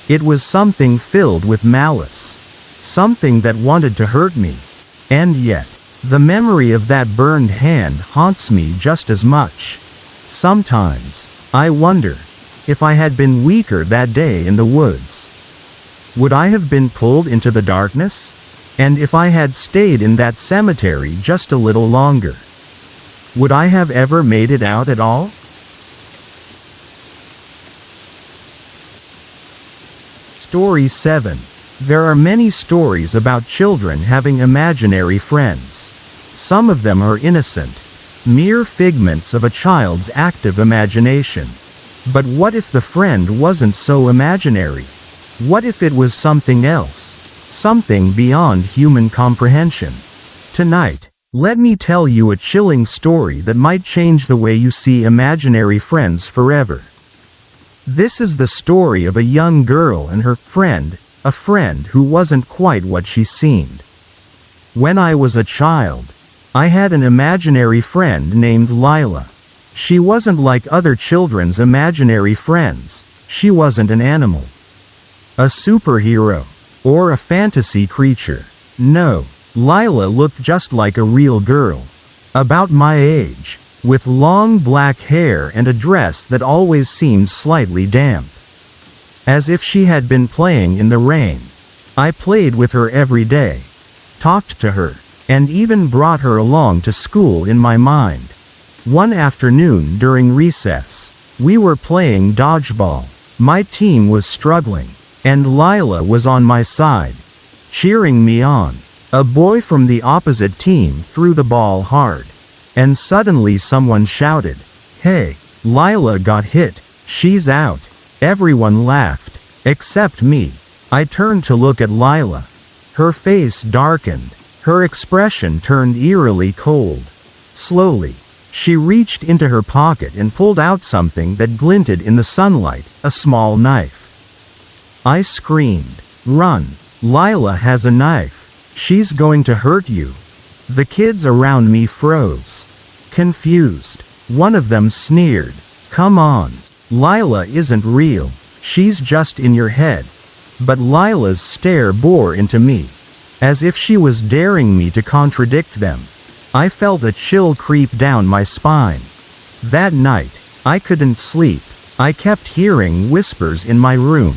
It was something filled with malice. Something that wanted to hurt me. And yet, the memory of that burned hand haunts me just as much. Sometimes, I wonder, if I had been weaker that day in the woods, would I have been pulled into the darkness? And if I had stayed in that cemetery just a little longer, would I have ever made it out at all? Story 7. There are many stories about children having imaginary friends. Some of them are innocent, mere figments of a child's active imagination. But what if the friend wasn't so imaginary? What if it was something else? Something beyond human comprehension? Tonight, let me tell you a chilling story that might change the way you see imaginary friends forever. This is the story of a young girl and her friend, a friend who wasn't quite what she seemed. When I was a child, I had an imaginary friend named Lila. She wasn't like other children's imaginary friends. She wasn't an animal, a superhero, or a fantasy creature. No, Lila looked just like a real girl, about my age, with long black hair and a dress that always seemed slightly damp, as if she had been playing in the rain. I played with her every day, talked to her, and even brought her along to school in my mind. One afternoon during recess, we were playing dodgeball. My team was struggling, and Lila was on my side, cheering me on. A boy from the opposite team threw the ball hard, and suddenly someone shouted, "Hey, Lila got hit, she's out." Everyone laughed, except me. I turned to look at Lila. Her face darkened, her expression turned eerily cold. Slowly, she reached into her pocket and pulled out something that glinted in the sunlight, a small knife. I screamed, "Run! Lila has a knife. She's going to hurt you." The kids around me froze, confused. One of them sneered, "Come on. Lila isn't real. She's just in your head." But Lila's stare bore into me, as if she was daring me to contradict them. I felt a chill creep down my spine. That night, I couldn't sleep. I kept hearing whispers in my room.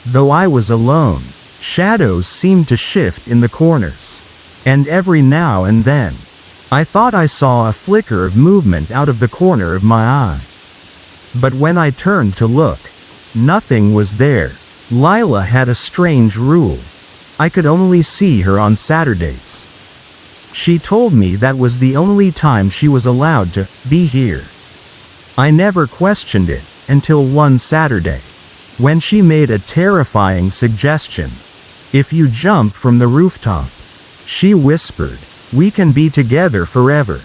Though I was alone, shadows seemed to shift in the corners. And every now and then, I thought I saw a flicker of movement out of the corner of my eye. But when I turned to look, nothing was there. Lila had a strange rule. I could only see her on Saturdays. She told me that was the only time she was allowed to be here. I never questioned it until one Saturday, when she made a terrifying suggestion. "If you jump from the rooftop," she whispered, "we can be together forever.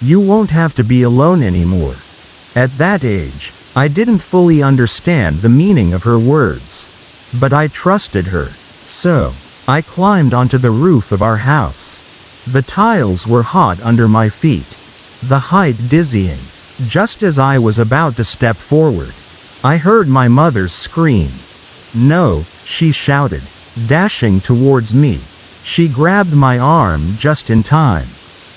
You won't have to be alone anymore." At that age, I didn't fully understand the meaning of her words, but I trusted her. So, I climbed onto the roof of our house. The tiles were hot under my feet, the height dizzying. Just as I was about to step forward, I heard my mother's scream. "No," she shouted, dashing towards me. She grabbed my arm just in time.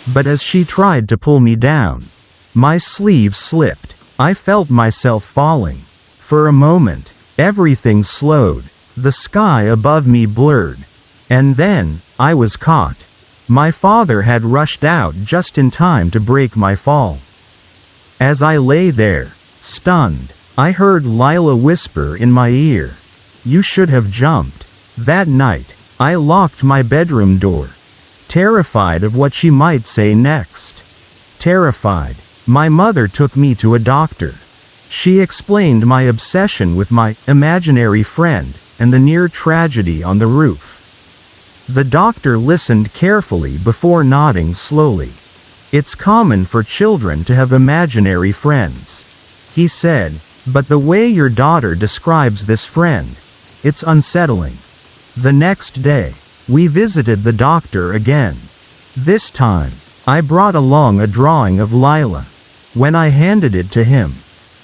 But as she tried to pull me down, my sleeve slipped. I felt myself falling. For a moment, everything slowed. The sky above me blurred. And then, I was caught. My father had rushed out just in time to break my fall. As I lay there, stunned, I heard Lila whisper in my ear, "You should have jumped." That night, I locked my bedroom door, terrified of what she might say next. Terrified, my mother took me to a doctor. She explained my obsession with my imaginary friend and the near tragedy on the roof. The doctor listened carefully before nodding slowly. "It's common for children to have imaginary friends," he said, "but the way your daughter describes this friend, it's unsettling." The next day, we visited the doctor again. This time, I brought along a drawing of Lila. When I handed it to him,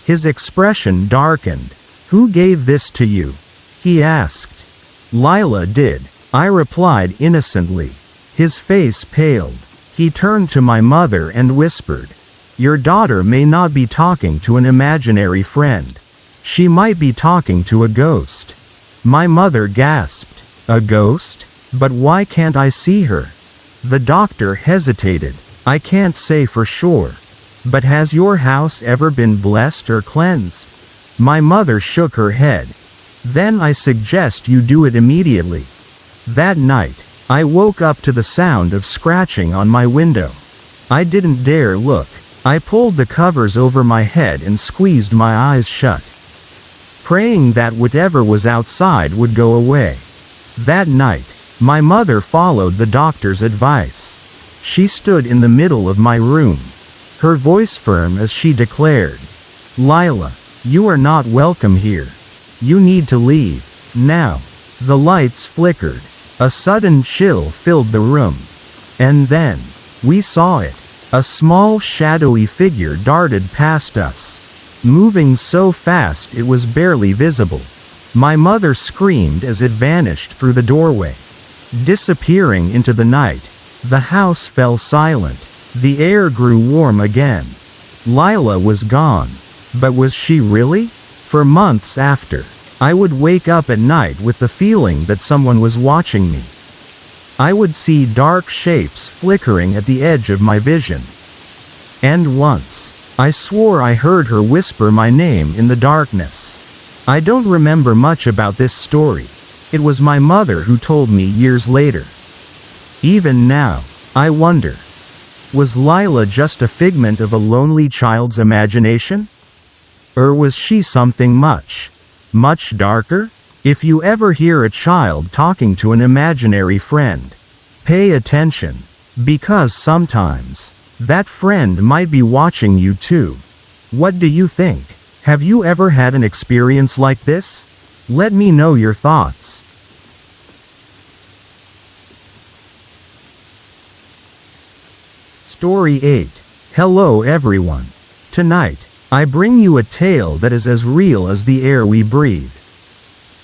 his expression darkened. "Who gave this to you?" he asked. "Lila did," I replied innocently. His face paled. He turned to my mother and whispered, "Your daughter may not be talking to an imaginary friend. She might be talking to a ghost." My mother gasped. "A ghost? But why can't I see her?" The doctor hesitated. "I can't say for sure. But has your house ever been blessed or cleansed?" My mother shook her head. "Then I suggest you do it immediately. That night, I woke up to the sound of scratching on my window. I didn't dare look. I pulled the covers over my head and squeezed my eyes shut, praying that whatever was outside would go away. That night, my mother followed the doctor's advice. She stood in the middle of my room, her voice firm as she declared, "Lila, you are not welcome here. You need to leave, now." The lights flickered. A sudden chill filled the room. And then, we saw it. A small shadowy figure darted past us, moving so fast it was barely visible. My mother screamed as it vanished through the doorway, disappearing into the night. The house fell silent. The air grew warm again. Lila was gone. But was she really? For months after, I would wake up at night with the feeling that someone was watching me. I would see dark shapes flickering at the edge of my vision. And once, I swore I heard her whisper my name in the darkness. I don't remember much about this story. It was my mother who told me years later. Even now, I wonder, was Lila just a figment of a lonely child's imagination? Or was she something much darker? If you ever hear a child talking to an imaginary friend, pay attention, because sometimes, that friend might be watching you too. What do you think? Have you ever had an experience like this? Let me know your thoughts. Story 8. Hello everyone. Tonight, I bring you a tale that is as real as the air we breathe.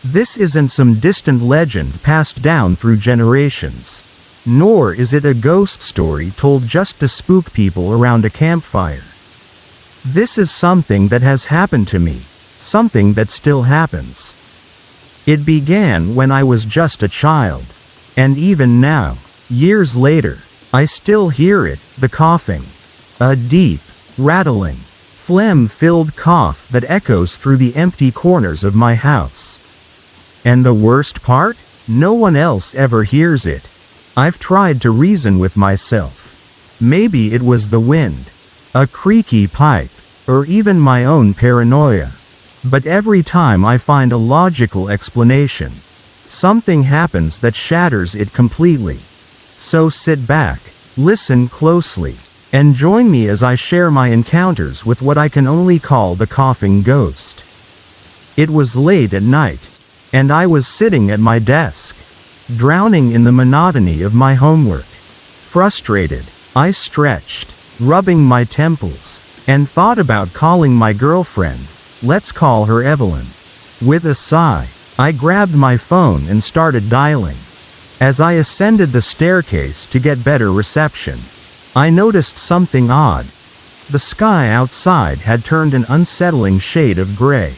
This isn't some distant legend passed down through generations. Nor is it a ghost story told just to spook people around a campfire. This is something that has happened to me, something that still happens. It began when I was just a child. And even now, years later, I still hear it, the coughing. A deep, rattling, phlegm-filled cough that echoes through the empty corners of my house. And the worst part? No one else ever hears it. I've tried to reason with myself. Maybe it was the wind, a creaky pipe, or even my own paranoia. But every time I find a logical explanation, something happens that shatters it completely. So sit back, listen closely, and join me as I share my encounters with what I can only call the coughing ghost. It was late at night, and I was sitting at my desk, drowning in the monotony of my homework. Frustrated, I stretched, rubbing my temples, and thought about calling my girlfriend. Let's call her Evelyn. With a sigh, I grabbed my phone and started dialing. As I ascended the staircase to get better reception, I noticed something odd. The sky outside had turned an unsettling shade of gray.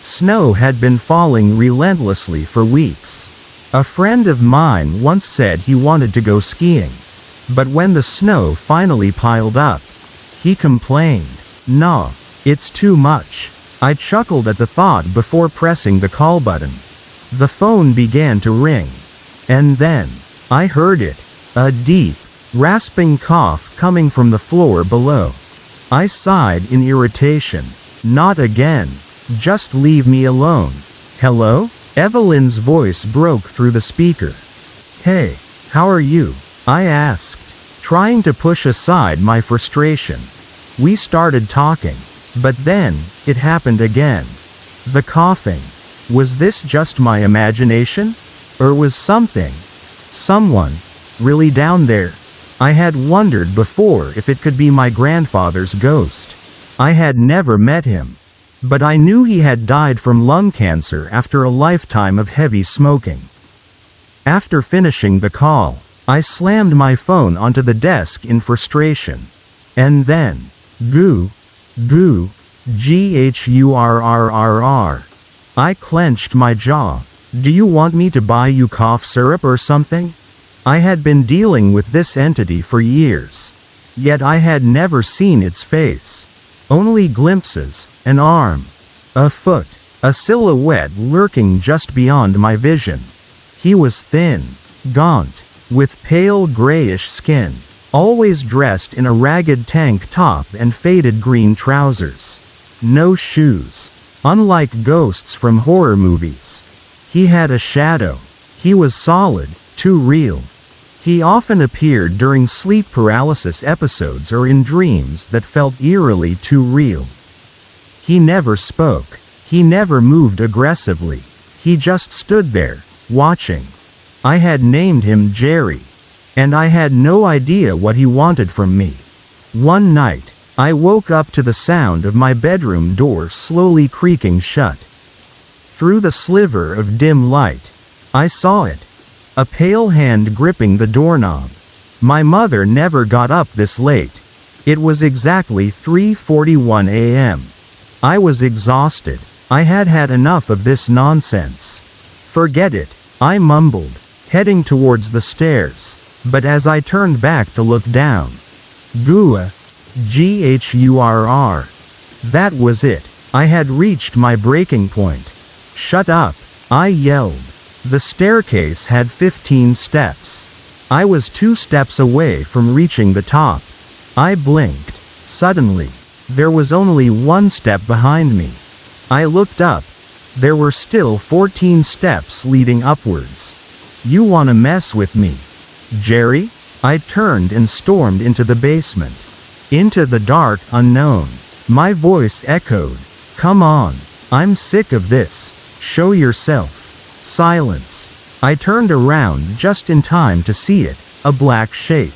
Snow had been falling relentlessly for weeks. A friend of mine once said he wanted to go skiing. But when the snow finally piled up, he complained, "Nah, it's too much." I chuckled at the thought before pressing the call button. The phone began to ring. And then, I heard it, a deep, rasping cough coming from the floor below. I sighed in irritation. Not again. Just leave me alone. Hello? Evelyn's voice broke through the speaker. Hey, how are you? I asked, trying to push aside my frustration. We started talking, but then, it happened again. The coughing. Was this just my imagination? Or was someone, really down there? I had wondered before if it could be my grandfather's ghost. I had never met him, but I knew he had died from lung cancer after a lifetime of heavy smoking. After finishing the call, I slammed my phone onto the desk in frustration. And then, goo, G-H-U-R-R-R-R. I clenched my jaw. Do you want me to buy you cough syrup or something? I had been dealing with this entity for years. Yet I had never seen its face. Only glimpses, an arm, a foot, a silhouette lurking just beyond my vision. He was thin, gaunt, with pale grayish skin, always dressed in a ragged tank top and faded green trousers. No shoes. Unlike ghosts from horror movies. He had a shadow. He was solid, too real. He often appeared during sleep paralysis episodes or in dreams that felt eerily too real. He never spoke. He never moved aggressively. He just stood there, watching. I had named him Jerry. And I had no idea what he wanted from me. One night, I woke up to the sound of my bedroom door slowly creaking shut. Through the sliver of dim light, I saw it. A pale hand gripping the doorknob. My mother never got up this late. It was exactly 3:41 a.m. I was exhausted. I had had enough of this nonsense. Forget it, I mumbled, heading towards the stairs. But as I turned back to look down, Gurr. Ghurr. That was it. I had reached my breaking point. Shut up, I yelled. The staircase had 15 steps. I was 2 steps away from reaching the top. I blinked. Suddenly, there was only 1 step behind me. I looked up. There were still 14 steps leading upwards. You wanna mess with me, Jerry? I turned and stormed into the basement. Into the dark unknown. My voice echoed. Come on. I'm sick of this. Show yourself. Silence. I turned around just in time to see it, a black shape.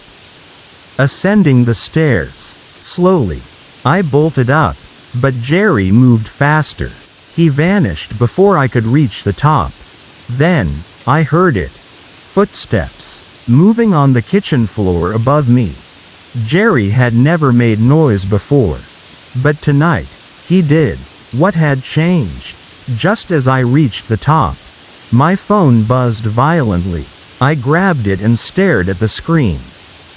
Ascending the stairs. Slowly. I bolted up. But Jerry moved faster. He vanished before I could reach the top. Then, I heard it. Footsteps. Moving on the kitchen floor above me. Jerry had never made noise before. But tonight, he did. What had changed? Just as I reached the top, my phone buzzed violently. I grabbed it and stared at the screen.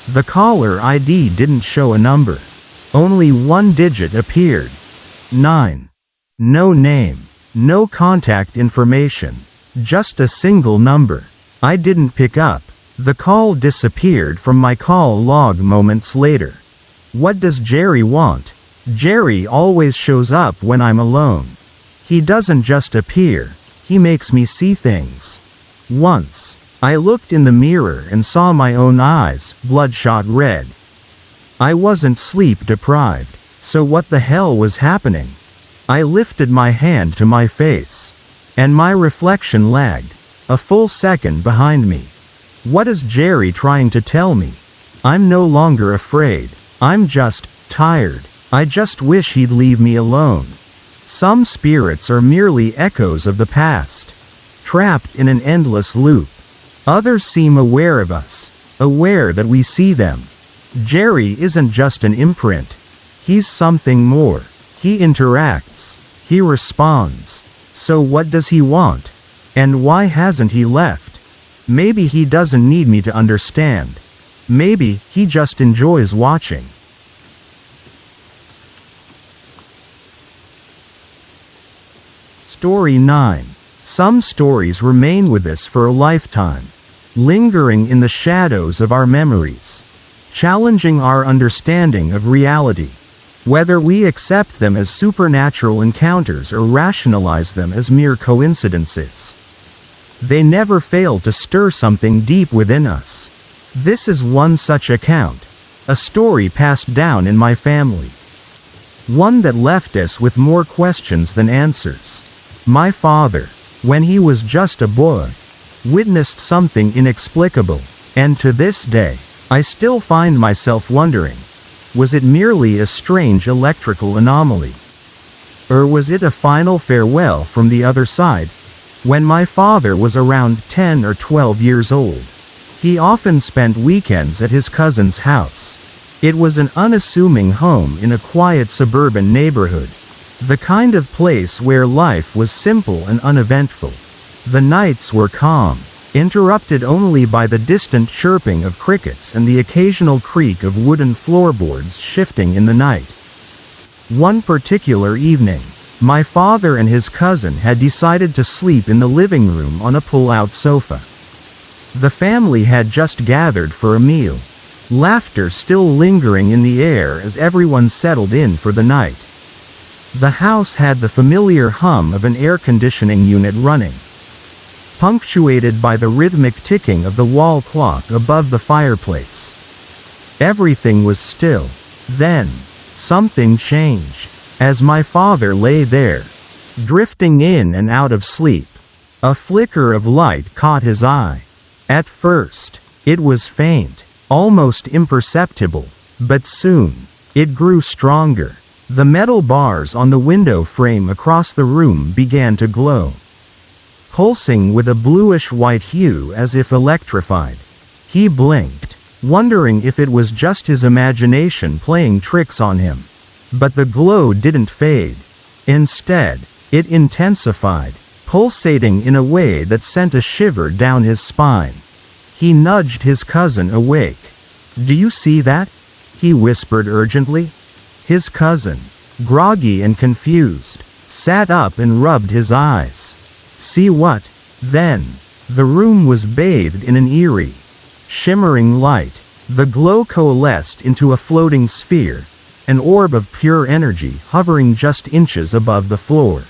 The caller ID didn't show a number. Only 1 digit appeared. 9. No name. No contact information. Just a single number. I didn't pick up. The call disappeared from my call log moments later. What does Jerry want? Jerry always shows up when I'm alone. He doesn't just appear, he makes me see things. Once, I looked in the mirror and saw my own eyes, bloodshot red. I wasn't sleep deprived, so what the hell was happening? I lifted my hand to my face, and my reflection lagged, a full second behind me. What is Jerry trying to tell me? I'm no longer afraid. I'm just tired. I just wish he'd leave me alone. Some spirits are merely echoes of the past, trapped in an endless loop. Others seem aware of us, aware that we see them. Jerry isn't just an imprint. He's something more. He interacts. He responds. So what does he want? And why hasn't he left? Maybe he doesn't need me to understand. Maybe he just enjoys watching. Story 9. Some stories remain with us for a lifetime, lingering in the shadows of our memories, challenging our understanding of reality, whether we accept them as supernatural encounters or rationalize them as mere coincidences. They never fail to stir something deep within us. This is one such account, a story passed down in my family. One that left us with more questions than answers. My father, when he was just a boy, witnessed something inexplicable, and to this day, I still find myself wondering, was it merely a strange electrical anomaly? Or was it a final farewell from the other side? When my father was around 10 or 12 years old, he often spent weekends at his cousin's house. It was an unassuming home in a quiet suburban neighborhood, the kind of place where life was simple and uneventful. The nights were calm, interrupted only by the distant chirping of crickets and the occasional creak of wooden floorboards shifting in the night. One particular evening, my father and his cousin had decided to sleep in the living room on a pull-out sofa. The family had just gathered for a meal, laughter still lingering in the air as everyone settled in for the night. The house had the familiar hum of an air conditioning unit running, punctuated by the rhythmic ticking of the wall clock above the fireplace. Everything was still. Then, something changed. As my father lay there, drifting in and out of sleep, a flicker of light caught his eye. At first, it was faint, almost imperceptible, but soon, it grew stronger. The metal bars on the window frame across the room began to glow, pulsing with a bluish-white hue as if electrified. He blinked, wondering if it was just his imagination playing tricks on him. But the glow didn't fade. Instead, it intensified, pulsating in a way that sent a shiver down his spine. He nudged his cousin awake. "Do you see that?" he whispered urgently. His cousin, groggy and confused, sat up and rubbed his eyes. "See what?" Then, the room was bathed in an eerie, shimmering light. The glow coalesced into a floating sphere, an orb of pure energy hovering just inches above the floor.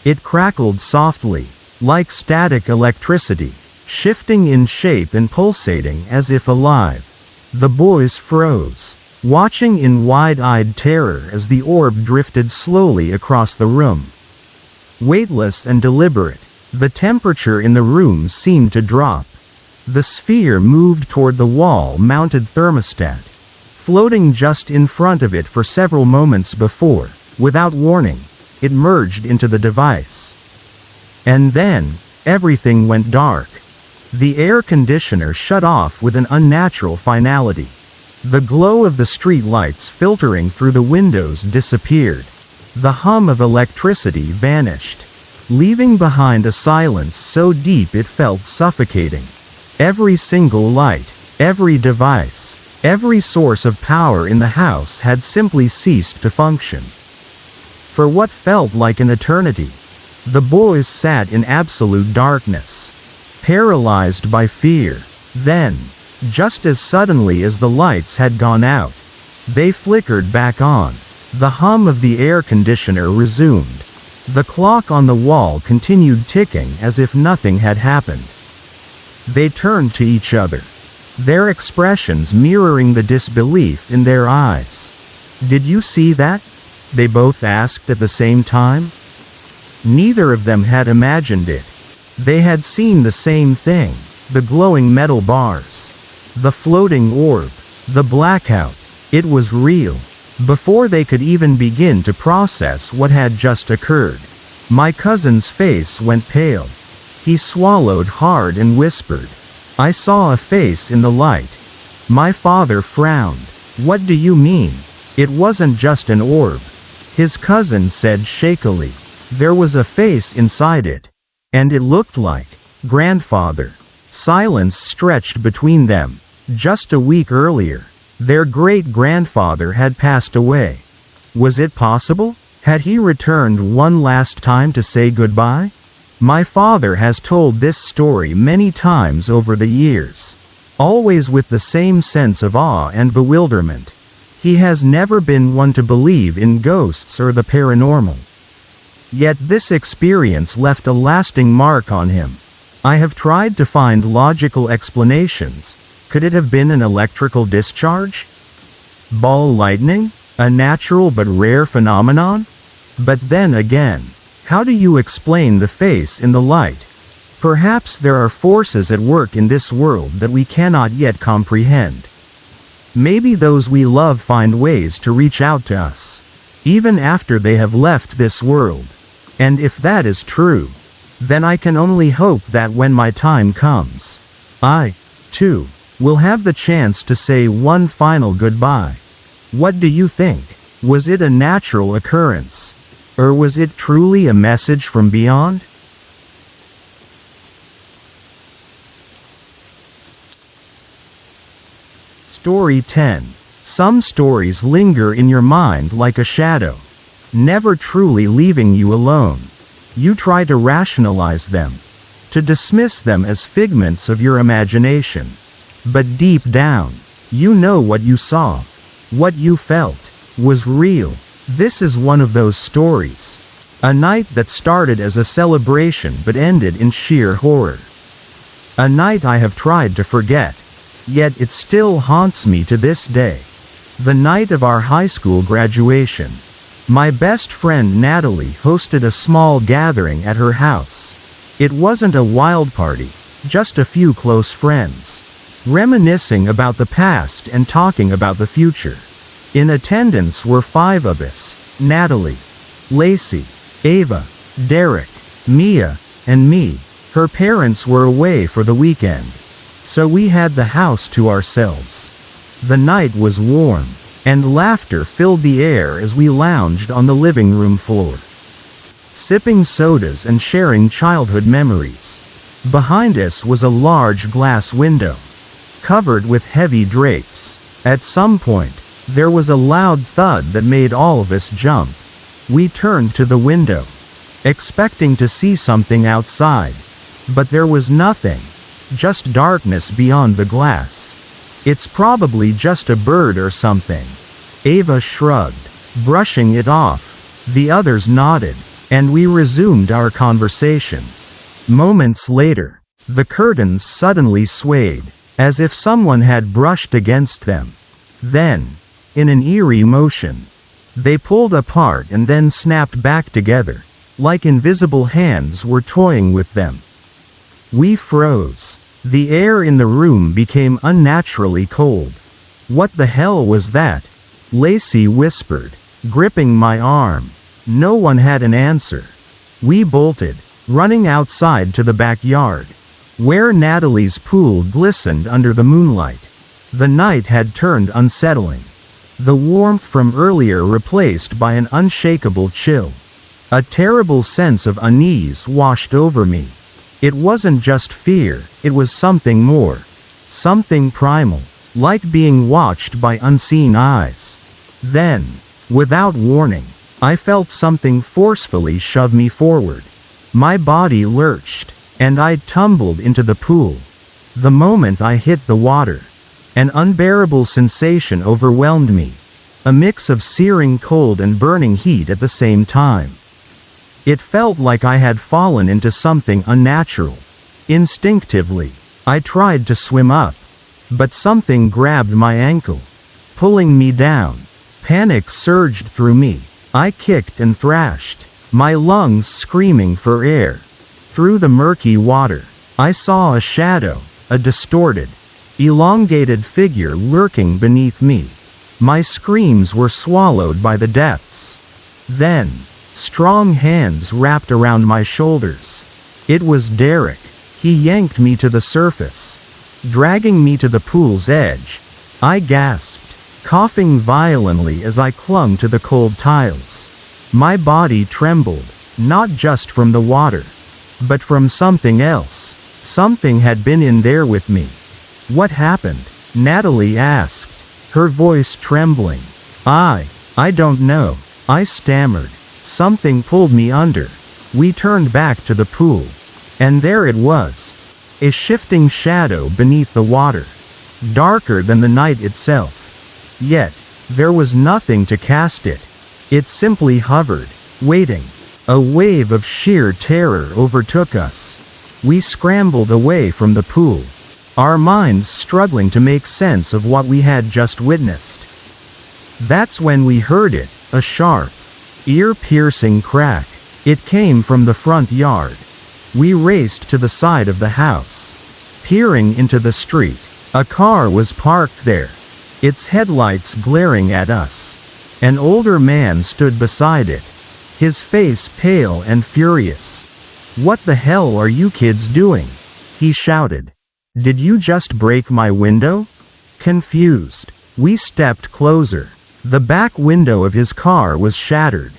It crackled softly, like static electricity, shifting in shape and pulsating as if alive. The boys froze, watching in wide-eyed terror as the orb drifted slowly across the room. Weightless and deliberate, the temperature in the room seemed to drop. The sphere moved toward the wall-mounted thermostat, floating just in front of it for several moments before, without warning, it merged into the device. And then, everything went dark. The air conditioner shut off with an unnatural finality. The glow of the street lights filtering through the windows disappeared. The hum of electricity vanished, leaving behind a silence so deep it felt suffocating. Every single light, every device, every source of power in the house had simply ceased to function. For what felt like an eternity, the boys sat in absolute darkness, paralyzed by fear. Then, just as suddenly as the lights had gone out, they flickered back on. The hum of the air conditioner resumed. The clock on the wall continued ticking as if nothing had happened. They turned to each other, their expressions mirroring the disbelief in their eyes. "Did you see that?" they both asked at the same time. Neither of them had imagined it. They had seen the same thing: the glowing metal bars, the floating orb, the blackout. It was real. Before they could even begin to process what had just occurred, my cousin's face went pale. He swallowed hard and whispered, "I saw a face in the light." My father frowned. "What do you mean? It wasn't just an orb," his cousin said shakily. "There was a face inside it. And it looked like grandfather." Silence stretched between them. Just a week earlier, their great-grandfather had passed away. Was it possible? Had he returned one last time to say goodbye? My father has told this story many times over the years, always with the same sense of awe and bewilderment. He has never been one to believe in ghosts or the paranormal. Yet this experience left a lasting mark on him. I have tried to find logical explanations. Could it have been an electrical discharge? Ball lightning? A natural but rare phenomenon? But then again, how do you explain the face in the light? Perhaps there are forces at work in this world that we cannot yet comprehend. Maybe those we love find ways to reach out to us, even after they have left this world. And if that is true, then I can only hope that when my time comes, I, too, will have the chance to say one final goodbye. What do you think? Was it a natural occurrence? Or was it truly a message from beyond? Story 10. Some stories linger in your mind like a shadow, never truly leaving you alone. You try to rationalize them, to dismiss them as figments of your imagination. But deep down, you know what you saw, what you felt, was real. This is one of those stories. A night that started as a celebration but ended in sheer horror. A night I have tried to forget, yet it still haunts me to this day. The night of our high school graduation. My best friend Natalie hosted a small gathering at her house. It wasn't a wild party, just a few close friends, reminiscing about the past and talking about the future. In attendance were 5 of us: Natalie, Lacey, Ava, Derek, Mia, and me. Her parents were away for the weekend, so we had the house to ourselves. The night was warm, and laughter filled the air as we lounged on the living room floor, sipping sodas and sharing childhood memories. Behind us was a large glass window, covered with heavy drapes. At some point, there was a loud thud that made all of us jump. We turned to the window, expecting to see something outside, but there was nothing, just darkness beyond the glass. It's probably just a bird or something. Ava shrugged, brushing it off. The others nodded, and we resumed our conversation. Moments later, the curtains suddenly swayed, as if someone had brushed against them. Then, in an eerie motion, they pulled apart and then snapped back together, like invisible hands were toying with them. We froze. The air in the room became unnaturally cold. "What the hell was that?" Lacey whispered, gripping my arm. No one had an answer. We bolted, running outside to the backyard, where Natalie's pool glistened under the moonlight. The night had turned unsettling, the warmth from earlier replaced by an unshakable chill. A terrible sense of unease washed over me. It wasn't just fear, it was something more. Something primal, like being watched by unseen eyes. Then, without warning, I felt something forcefully shove me forward. My body lurched, and I tumbled into the pool. The moment I hit the water, an unbearable sensation overwhelmed me, a mix of searing cold and burning heat at the same time. It felt like I had fallen into something unnatural. Instinctively, I tried to swim up, but something grabbed my ankle, pulling me down. Panic surged through me. I kicked and thrashed, my lungs screaming for air. Through the murky water, I saw a shadow, a distorted, elongated figure lurking beneath me. My screams were swallowed by the depths. Then, strong hands wrapped around my shoulders. It was Derek. He yanked me to the surface, dragging me to the pool's edge. I gasped, coughing violently as I clung to the cold tiles. My body trembled, not just from the water, but from something else. Something had been in there with me. "What happened?" Natalie asked, her voice trembling. I don't know," I stammered. Something pulled me under. We turned back to the pool, and there it was, a shifting shadow beneath the water, darker than the night itself. Yet, there was nothing to cast it. It simply hovered, waiting. A wave of sheer terror overtook us. We scrambled away from the pool, our minds struggling to make sense of what we had just witnessed. That's when we heard it, a sharp, ear-piercing crack. It came from the front yard. We raced to the side of the house, peering into the street. A car was parked there, its headlights glaring at us. An older man stood beside it, his face pale and furious. "What the hell are you kids doing?" he shouted. "Did you just break my window?" Confused, we stepped closer. The back window of his car was shattered,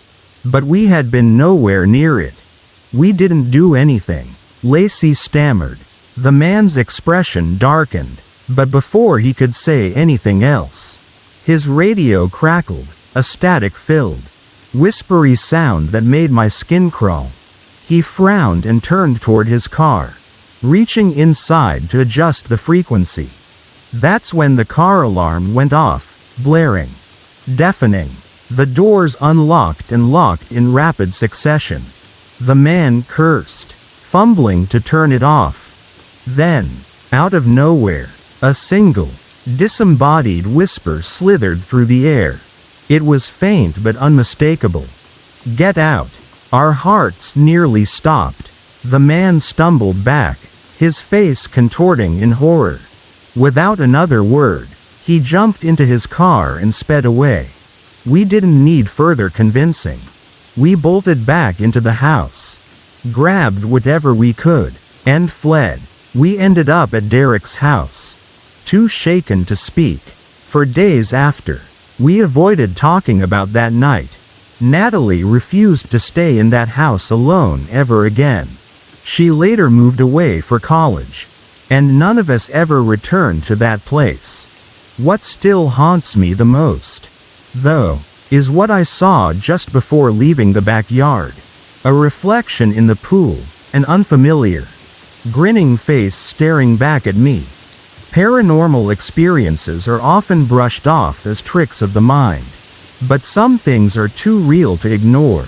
but we had been nowhere near it. "We didn't do anything," Lacey stammered. The man's expression darkened, but before he could say anything else, his radio crackled, a static-filled, whispery sound that made my skin crawl. He frowned and turned toward his car, reaching inside to adjust the frequency. That's when the car alarm went off, blaring. Deafening. The doors unlocked and locked in rapid succession. The man cursed, fumbling to turn it off. Then, out of nowhere, a single, disembodied whisper slithered through the air. It was faint but unmistakable. "Get out." Our hearts nearly stopped. The man stumbled back, his face contorting in horror. Without another word, he jumped into his car and sped away. We didn't need further convincing. We bolted back into the house, grabbed whatever we could, and fled. We ended up at Derek's house, too shaken to speak. For days after, we avoided talking about that night. Natalie refused to stay in that house alone ever again. She later moved away for college, and none of us ever returned to that place. What still haunts me the most, though, is what I saw just before leaving the backyard. A reflection in the pool, an unfamiliar, grinning face staring back at me. Paranormal experiences are often brushed off as tricks of the mind. But some things are too real to ignore.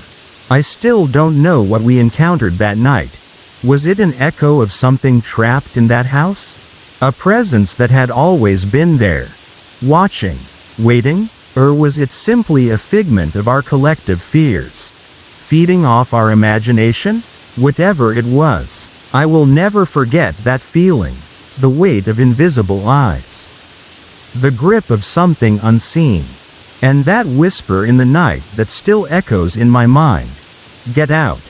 I still don't know what we encountered that night. Was it an echo of something trapped in that house? A presence that had always been there, watching, waiting? Or was it simply a figment of our collective fears, feeding off our imagination? Whatever it was, I will never forget that feeling, the weight of invisible eyes, the grip of something unseen, and that whisper in the night that still echoes in my mind. Get out.